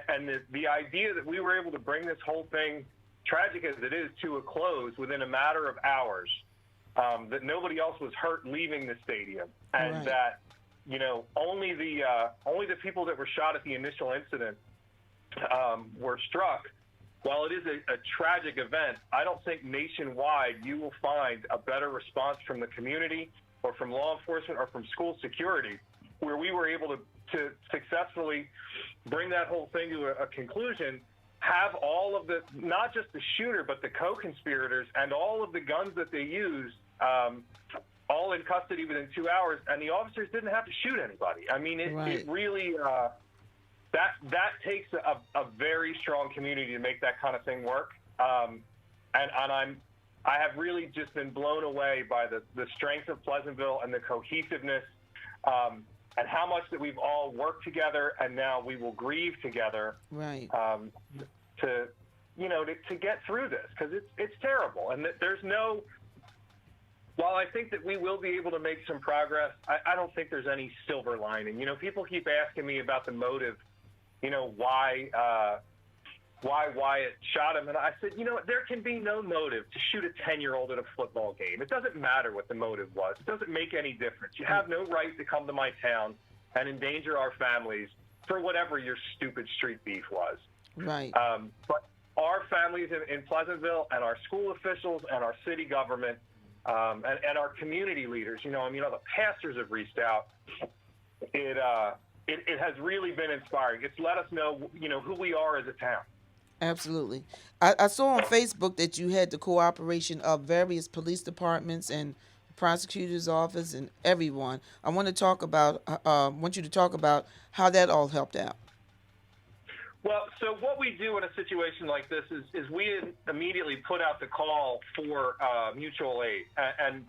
And the idea that we were able to bring this whole thing, tragic as it is, to a close within a matter of hours, that nobody else was hurt leaving the stadium, and Right. that, you know, only the people that were shot at the initial incident were struck. While it is a tragic event, I don't think nationwide you will find a better response from the community or from law enforcement or from school security, where we were able to successfully bring that whole thing to a conclusion, have all of the, not just the shooter, but the co-conspirators and all of the guns that they used, all in custody within 2 hours, and the officers didn't have to shoot anybody. I mean, it really, that takes a very strong community to make that kind of thing work. And I have really just been blown away by the strength of Pleasantville and the cohesiveness, and how much that we've all worked together, and now we will grieve together. Right. To, you know, to get through this, because it's terrible, and there's no. While I think that we will be able to make some progress, I don't think there's any silver lining. You know, people keep asking me about the motive, you know, why Wyatt shot him. And I said, you know, there can be no motive to shoot a 10-year-old at a football game. It doesn't matter what the motive was. It doesn't make any difference. You have no right to come to my town and endanger our families for whatever your stupid street beef was. Right. But our families in Pleasantville and our school officials and our city government and our community leaders, you know, I mean, the pastors have reached out. It has really been inspiring. It's let us know, you know, who we are as a town. Absolutely. I saw on Facebook that you had the cooperation of various police departments and prosecutor's office and everyone. I want you to talk about how that all helped out. Well, so what we do in a situation like this is we immediately put out the call for mutual aid. And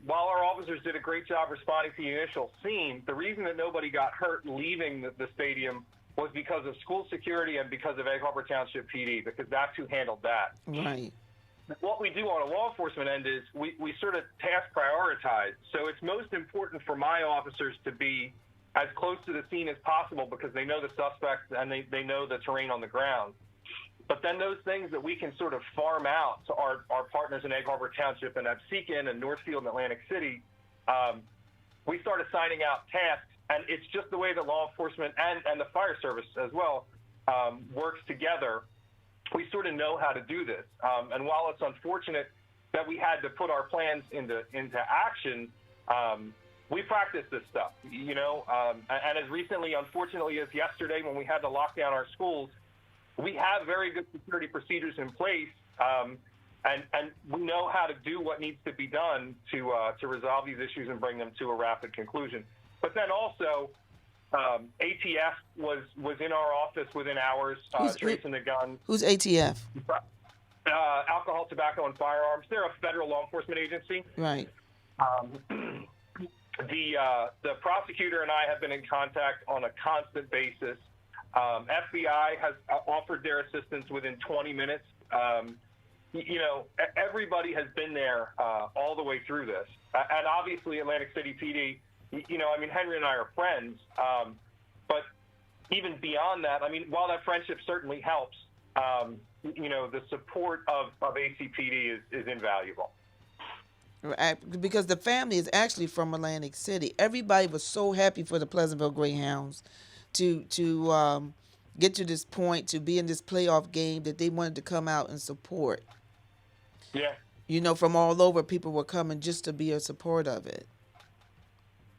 while our officers did a great job responding to the initial scene, the reason that nobody got hurt leaving the stadium was because of school security and because of Egg Harbor Township PD, because that's who handled that. Right. What we do on a law enforcement end is we sort of task prioritize. So it's most important for my officers to be as close to the scene as possible because they know the suspects and they know the terrain on the ground. But then those things that we can sort of farm out to our partners in Egg Harbor Township and Absecon and Northfield and Atlantic City, we start assigning out tasks. And it's just the way that law enforcement and the fire service as well works together. We sort of know how to do this. And while it's unfortunate that we had to put our plans into action, we practice this stuff, you know, and as recently, unfortunately, as yesterday when we had to lock down our schools, we have very good security procedures in place, and we know how to do what needs to be done to resolve these issues and bring them to a rapid conclusion. But then also, ATF was in our office within hours, tracing the gun. Who's ATF? Alcohol, tobacco, and firearms. They're a federal law enforcement agency. Right. The prosecutor and I have been in contact on a constant basis. FBI has offered their assistance within 20 minutes. You know, everybody has been there all the way through this. And obviously, Atlantic City PD, you know, I mean, Henry and I are friends. But even beyond that, I mean, while that friendship certainly helps, you know, the support of ACPD is invaluable. Because the family is actually from Atlantic City. Everybody was so happy for the Pleasantville Greyhounds to get to this point, to be in this playoff game, that they wanted to come out and support. Yeah. You know, from all over, people were coming just to be a support of it.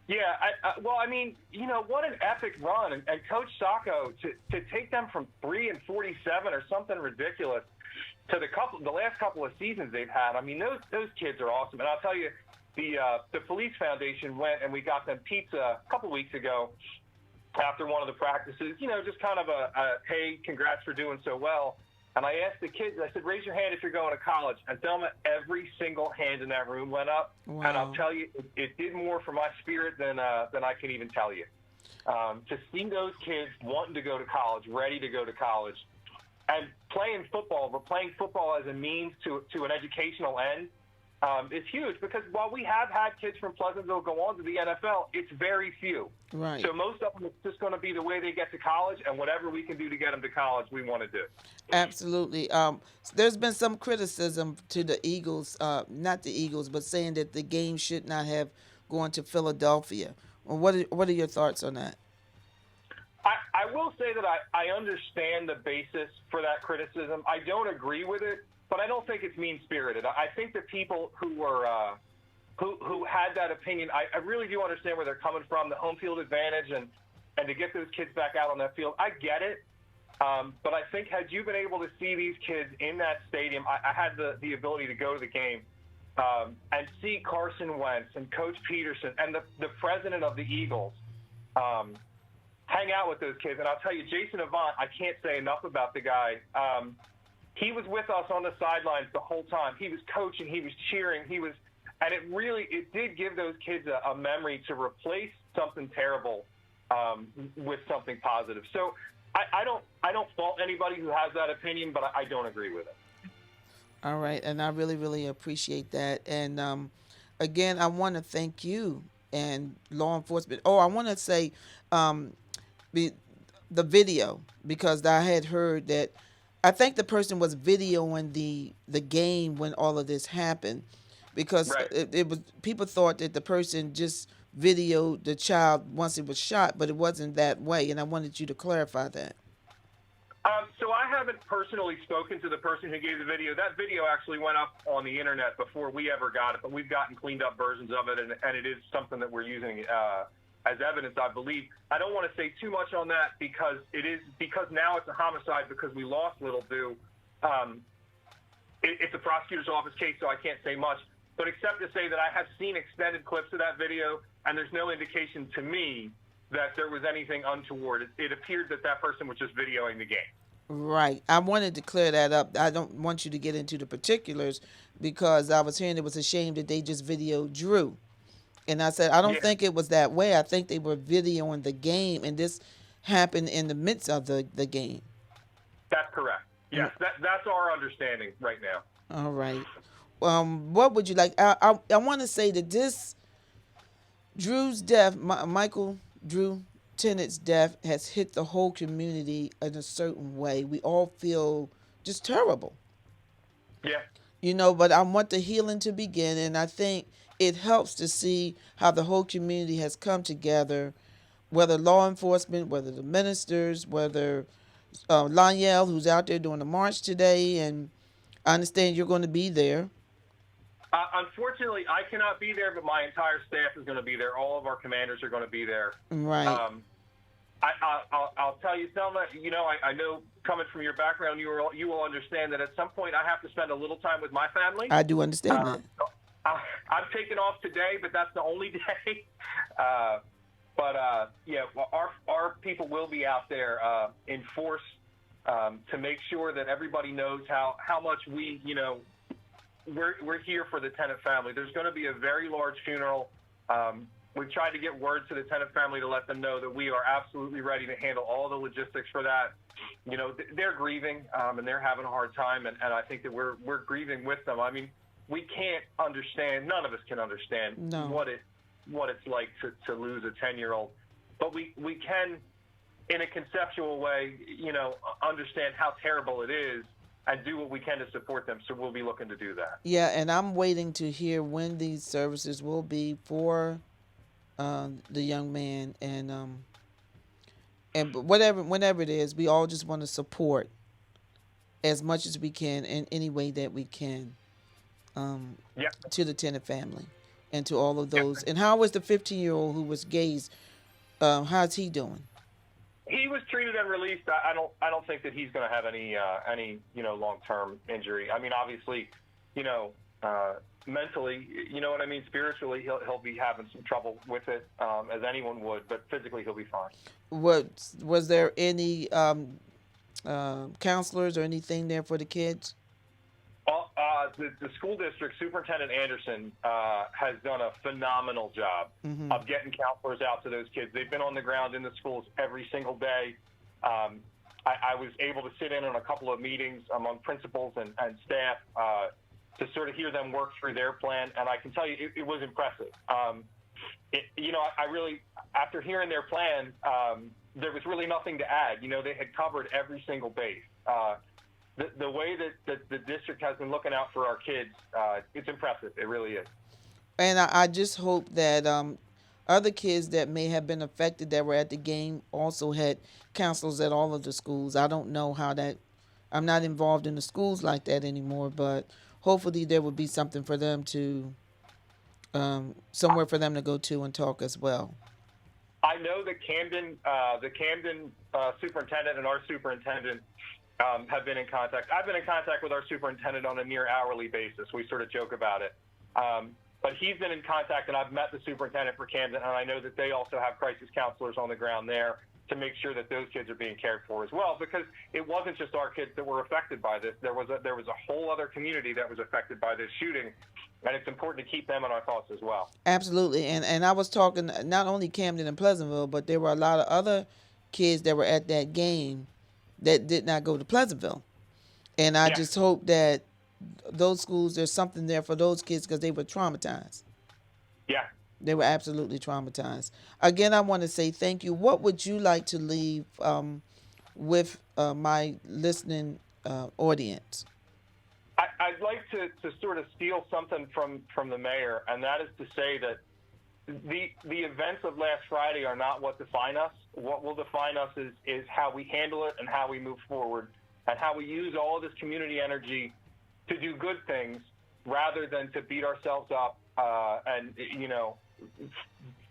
Yeah, well, I mean, you know, what an epic run. And Coach Sacco, to take them from 3-47 or something ridiculous to the last couple of seasons they've had. I mean, those kids are awesome. And I'll tell you, the Police Foundation went and we got them pizza a couple weeks ago after one of the practices, you know, just kind of a hey, congrats for doing so well. And I asked the kids, I said, raise your hand if you're going to college. And Thelma, every single hand in that room went up. Wow. And I'll tell you, it did more for my spirit than I can even tell you. To see those kids wanting to go to college, ready to go to college, and playing football, but playing football as a means to an educational end, is huge. Because while we have had kids from Pleasantville go on to the NFL, it's very few. Right. So most of them, it's just going to be the way they get to college, and whatever we can do to get them to college, we want to do. Absolutely. There's been some criticism to the Eagles, not the Eagles, but saying that the game should not have gone to Philadelphia. Well, what are your thoughts on that? I will say that I understand the basis for that criticism. I don't agree with it, but I don't think it's mean-spirited. I think the people who were who had that opinion, I really do understand where they're coming from, the home field advantage and to get those kids back out on that field. I get it, but I think had you been able to see these kids in that stadium, I had the ability to go to the game and see Carson Wentz and Coach Peterson and the president of the Eagles hang out with those kids. And I'll tell you, Jason Avant, I can't say enough about the guy. He was with us on the sidelines the whole time. He was coaching, he was cheering, and it did give those kids a memory to replace something terrible with something positive. So I don't fault anybody who has that opinion, but I don't agree with it. All right, and I really, really appreciate that. And again, I want to thank you and law enforcement. Oh, I want to say the video, because I had heard that I think the person was videoing the game when all of this happened, because right. it was, people thought that the person just videoed the child once it was shot, but it wasn't that way, and I wanted you to clarify that. So I haven't personally spoken to the person who gave the video. That video actually went up on the internet before we ever got it, but we've gotten cleaned up versions of it, and it is something that we're using as evidence, I believe. I don't want to say too much on that because now it's a homicide because we lost Little Boo. It's a prosecutor's office case, so I can't say much, but except to say that I have seen extended clips of that video, and there's no indication to me that there was anything untoward. It appeared that person was just videoing the game. Right. I wanted to clear that up. I don't want you to get into the particulars, because I was hearing it was a shame that they just videoed Drew. And I said, I don't think it was that way. I think they were videoing the game, and this happened in the midst of the game. That's correct. Yes, that's our understanding right now. All right. What would you like? I want to say that this Drew's death, Michael Drew Tennett's death, has hit the whole community in a certain way. We all feel just terrible. Yeah. You know, but I want the healing to begin, and I think it helps to see how the whole community has come together, whether law enforcement, whether the ministers, whether Laniel, who's out there doing the march today, and I understand you're going to be there. Unfortunately, I cannot be there, but my entire staff is going to be there. All of our commanders are going to be there. Right. I'll tell you, Selma, you know, I know coming from your background, you will understand that at some point I have to spend a little time with my family. I do understand that. I'm taking off today, but that's the only day. Yeah, well, our people will be out there in force to make sure that everybody knows how much we, you know, we're here for the Tennant family. There's going to be a very large funeral. We've tried to get word to the Tennant family to let them know that we are absolutely ready to handle all the logistics for that. You know, they're grieving and they're having a hard time, and I think that we're grieving with them. I mean, we can't understand. None of us can understand what it's like to lose a 10-year-old, but we can, in a conceptual way, you know, understand how terrible it is and do what we can to support them. So we'll be looking to do that. Yeah, and I'm waiting to hear when these services will be for the young man, and whenever it is, we all just want to support as much as we can in any way that we can to the Tennant family and to all of those. And how was the 15-year-old who was gazed? How's he doing? He was treated and released. I don't think that he's going to have any you know, long-term injury. I mean, obviously, you know, mentally, you know what I mean, spiritually, he'll be having some trouble with it, as anyone would, but physically he'll be fine. Was there any counselors or anything there for the kids? The school district, Superintendent Anderson, has done a phenomenal job of getting counselors out to those kids. They've been on the ground in the schools every single day. I was able to sit in on a couple of meetings among principals and staff to sort of hear them work through their plan, and I can tell you it was impressive. You know, I really, after hearing their plan, there was really nothing to add. You know, they had covered every single base. The way that the district has been looking out for our kids, it's impressive. It really is. And I just hope that other kids that may have been affected that were at the game also had counselors at all of the schools. I don't know how that, I'm not involved in the schools like that anymore, but hopefully there would be something for them to, somewhere for them to go to and talk as well. I know that the Camden superintendent and our superintendent have been in contact. I've been in contact with our superintendent on a near hourly basis. We sort of joke about it. But he's been in contact, and I've met the superintendent for Camden, and I know that they also have crisis counselors on the ground there to make sure that those kids are being cared for as well, because it wasn't just our kids that were affected by this. There was a whole other community that was affected by this shooting, and it's important to keep them in our thoughts as well. Absolutely. And I was talking not only Camden and Pleasantville, but there were a lot of other kids that were at that game that did not go to Pleasantville. And I just hope that those schools, there's something there for those kids, because they were traumatized. Yeah. They were absolutely traumatized. Again, I want to say thank you. What would you like to leave with my listening audience? I'd like to sort of steal something from the mayor, and that is to say that the events of last Friday are not what define us. What will define us is how we handle it and how we move forward, and how we use all of this community energy to do good things rather than to beat ourselves up and, you know,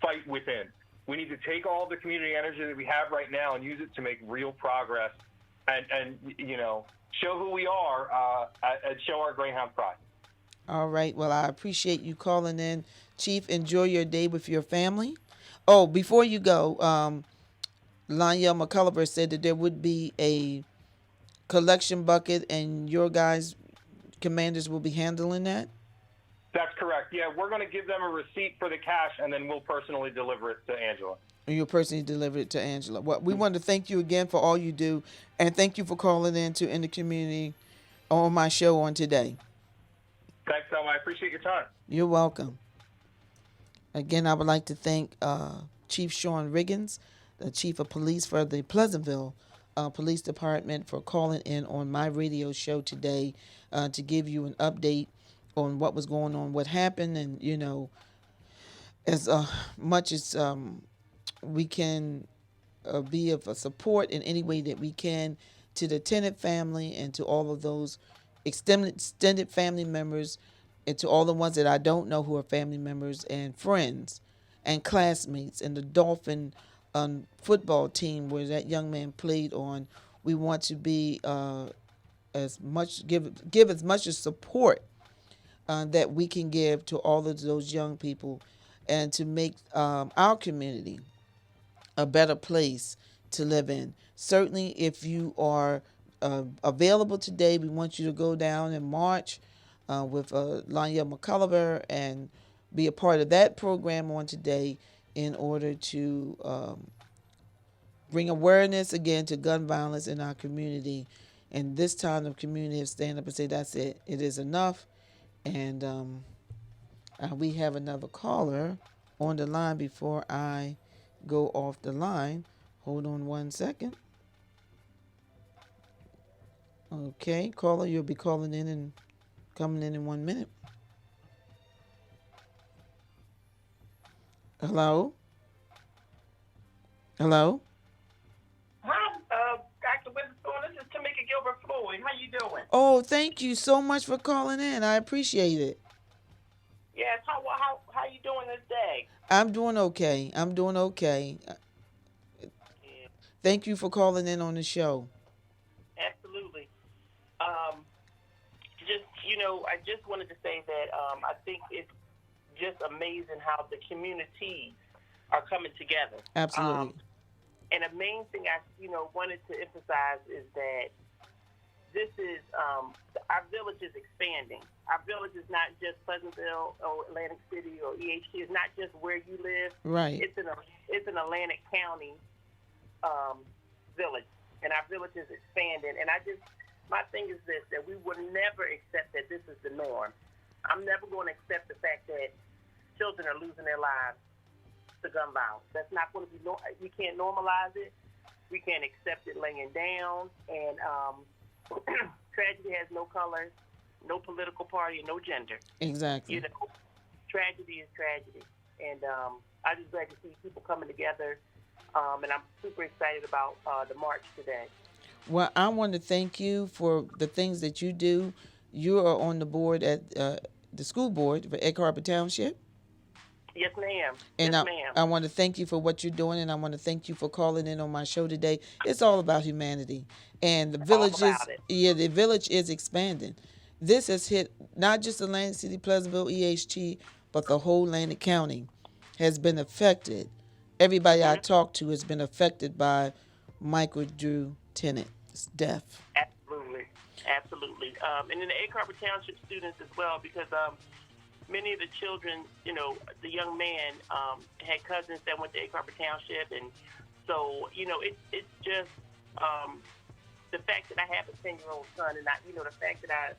fight within. We need to take all the community energy that we have right now and use it to make real progress and you know, show who we are and show our Greyhound pride. All right. Well, I appreciate you calling in. Chief, enjoy your day with your family. Oh, before you go, Lanyell McCullover said that there would be a collection bucket and your guys, commanders, will be handling that? That's correct. Yeah, we're going to give them a receipt for the cash, and then we'll personally deliver it to Angela. And you'll personally deliver it to Angela. Well, we want to thank you again for all you do, and thank you for calling in to In the Community on my show on today. Thanks, Selma. I appreciate your time. You're welcome. Again, I would like to thank Chief Sean Riggins, the Chief of Police for the Pleasantville Police Department, for calling in on my radio show today to give you an update on what was going on, what happened, and, you know, as much as we can be of a support in any way that we can to the Tennant family and to all of those extended family members and to all the ones that I don't know who are family members and friends and classmates and the Dolphin football team where that young man played on, we want to be as much give as much as support that we can give to all of those young people, and to make our community a better place to live in. Certainly, if you are available today, we want you to go down and march with Lanya McCullover and be a part of that program on today in order to bring awareness again to gun violence in our community. And this time the community has stand up and say, that's it. It is enough. And we have another caller on the line before I go off the line. Hold on one second. Okay, caller, you'll be calling in and coming in 1 minute. Hello? Hello? Hi, Dr. Witherspoon. This is Tamika Gilbert Floyd. How you doing? Oh, thank you so much for calling in. I appreciate it. Yes. How you doing this day? I'm doing okay. Thank you for calling in on the show. Absolutely. I just wanted to say that I think it's just amazing how the communities are coming together. Absolutely. And the main thing I wanted to emphasize is that this is our village is expanding. Our village is not just Pleasantville or Atlantic City or EHT. It's not just where you live. Right. It's an Atlantic County village, and our village is expanding. And my thing is this: that we would never accept that this is the norm. I'm never going to accept the fact that children are losing their lives to gun violence. That's not going to be. We can't normalize it. We can't accept it laying down. And tragedy has no color, no political party, no gender. Exactly. Tragedy is tragedy. And I just glad to see people coming together. And I'm super excited about the march today. Well, I want to thank you for the things that you do. You are on the board at the school board for Egg Harbor Township. Yes, ma'am. And yes, ma'am. I want to thank you for what you're doing, and I want to thank you for calling in on my show today. It's all about humanity, and the village the village is expanding. This has hit not just Atlantic City, Pleasantville, EHT, but the whole Atlantic County has been affected. Everybody I talked to has been affected by Michael Drew Tennett's death. Absolutely. And in the Egg Harbor Township students as well, because many of the children, the young man had cousins that went to Egg Harbor Township, and so it's just the fact that I have a 10-year-old son, and the fact that I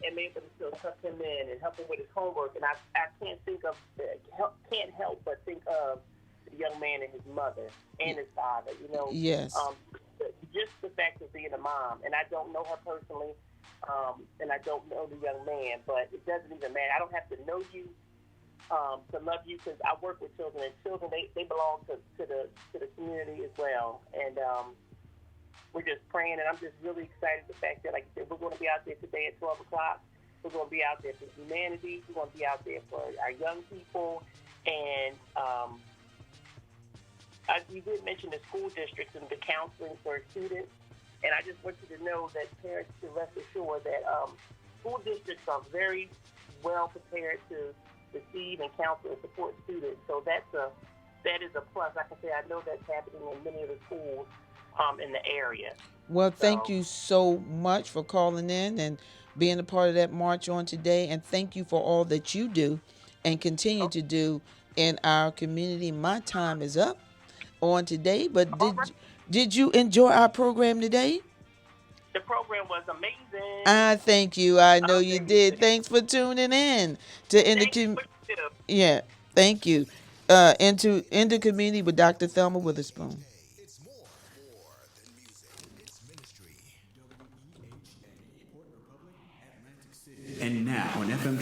am able to still tuck him in and help him with his homework, and I can't help but think of the young man and his mother and his father. Yes. Just the fact of being a mom, and I don't know her personally. And I don't know the young man, but it doesn't even matter. I don't have to know you to love you, because I work with children, and children they belong to the community as well. And we're just praying, and I'm just really excited the fact that, like I said, we're going to be out there today at 12 o'clock. We're going to be out there for humanity. We're going to be out there for our young people, and you did mention the school districts and the counseling for students. And I just want you to know that parents should rest assured that school districts are very well prepared to receive and counsel and support students. So that is a plus. Like I say, I know that's happening in many of the schools in the area. Well, thank you so much for calling in and being a part of that march on today. And thank you for all that you do and continue to do in our community. My time is up on today, but did you enjoy our program today? The program was amazing. Thank you. I know you did. Thanks for tuning in to Yeah, thank you. Into Community with Dr. Thelma Witherspoon. And now on FM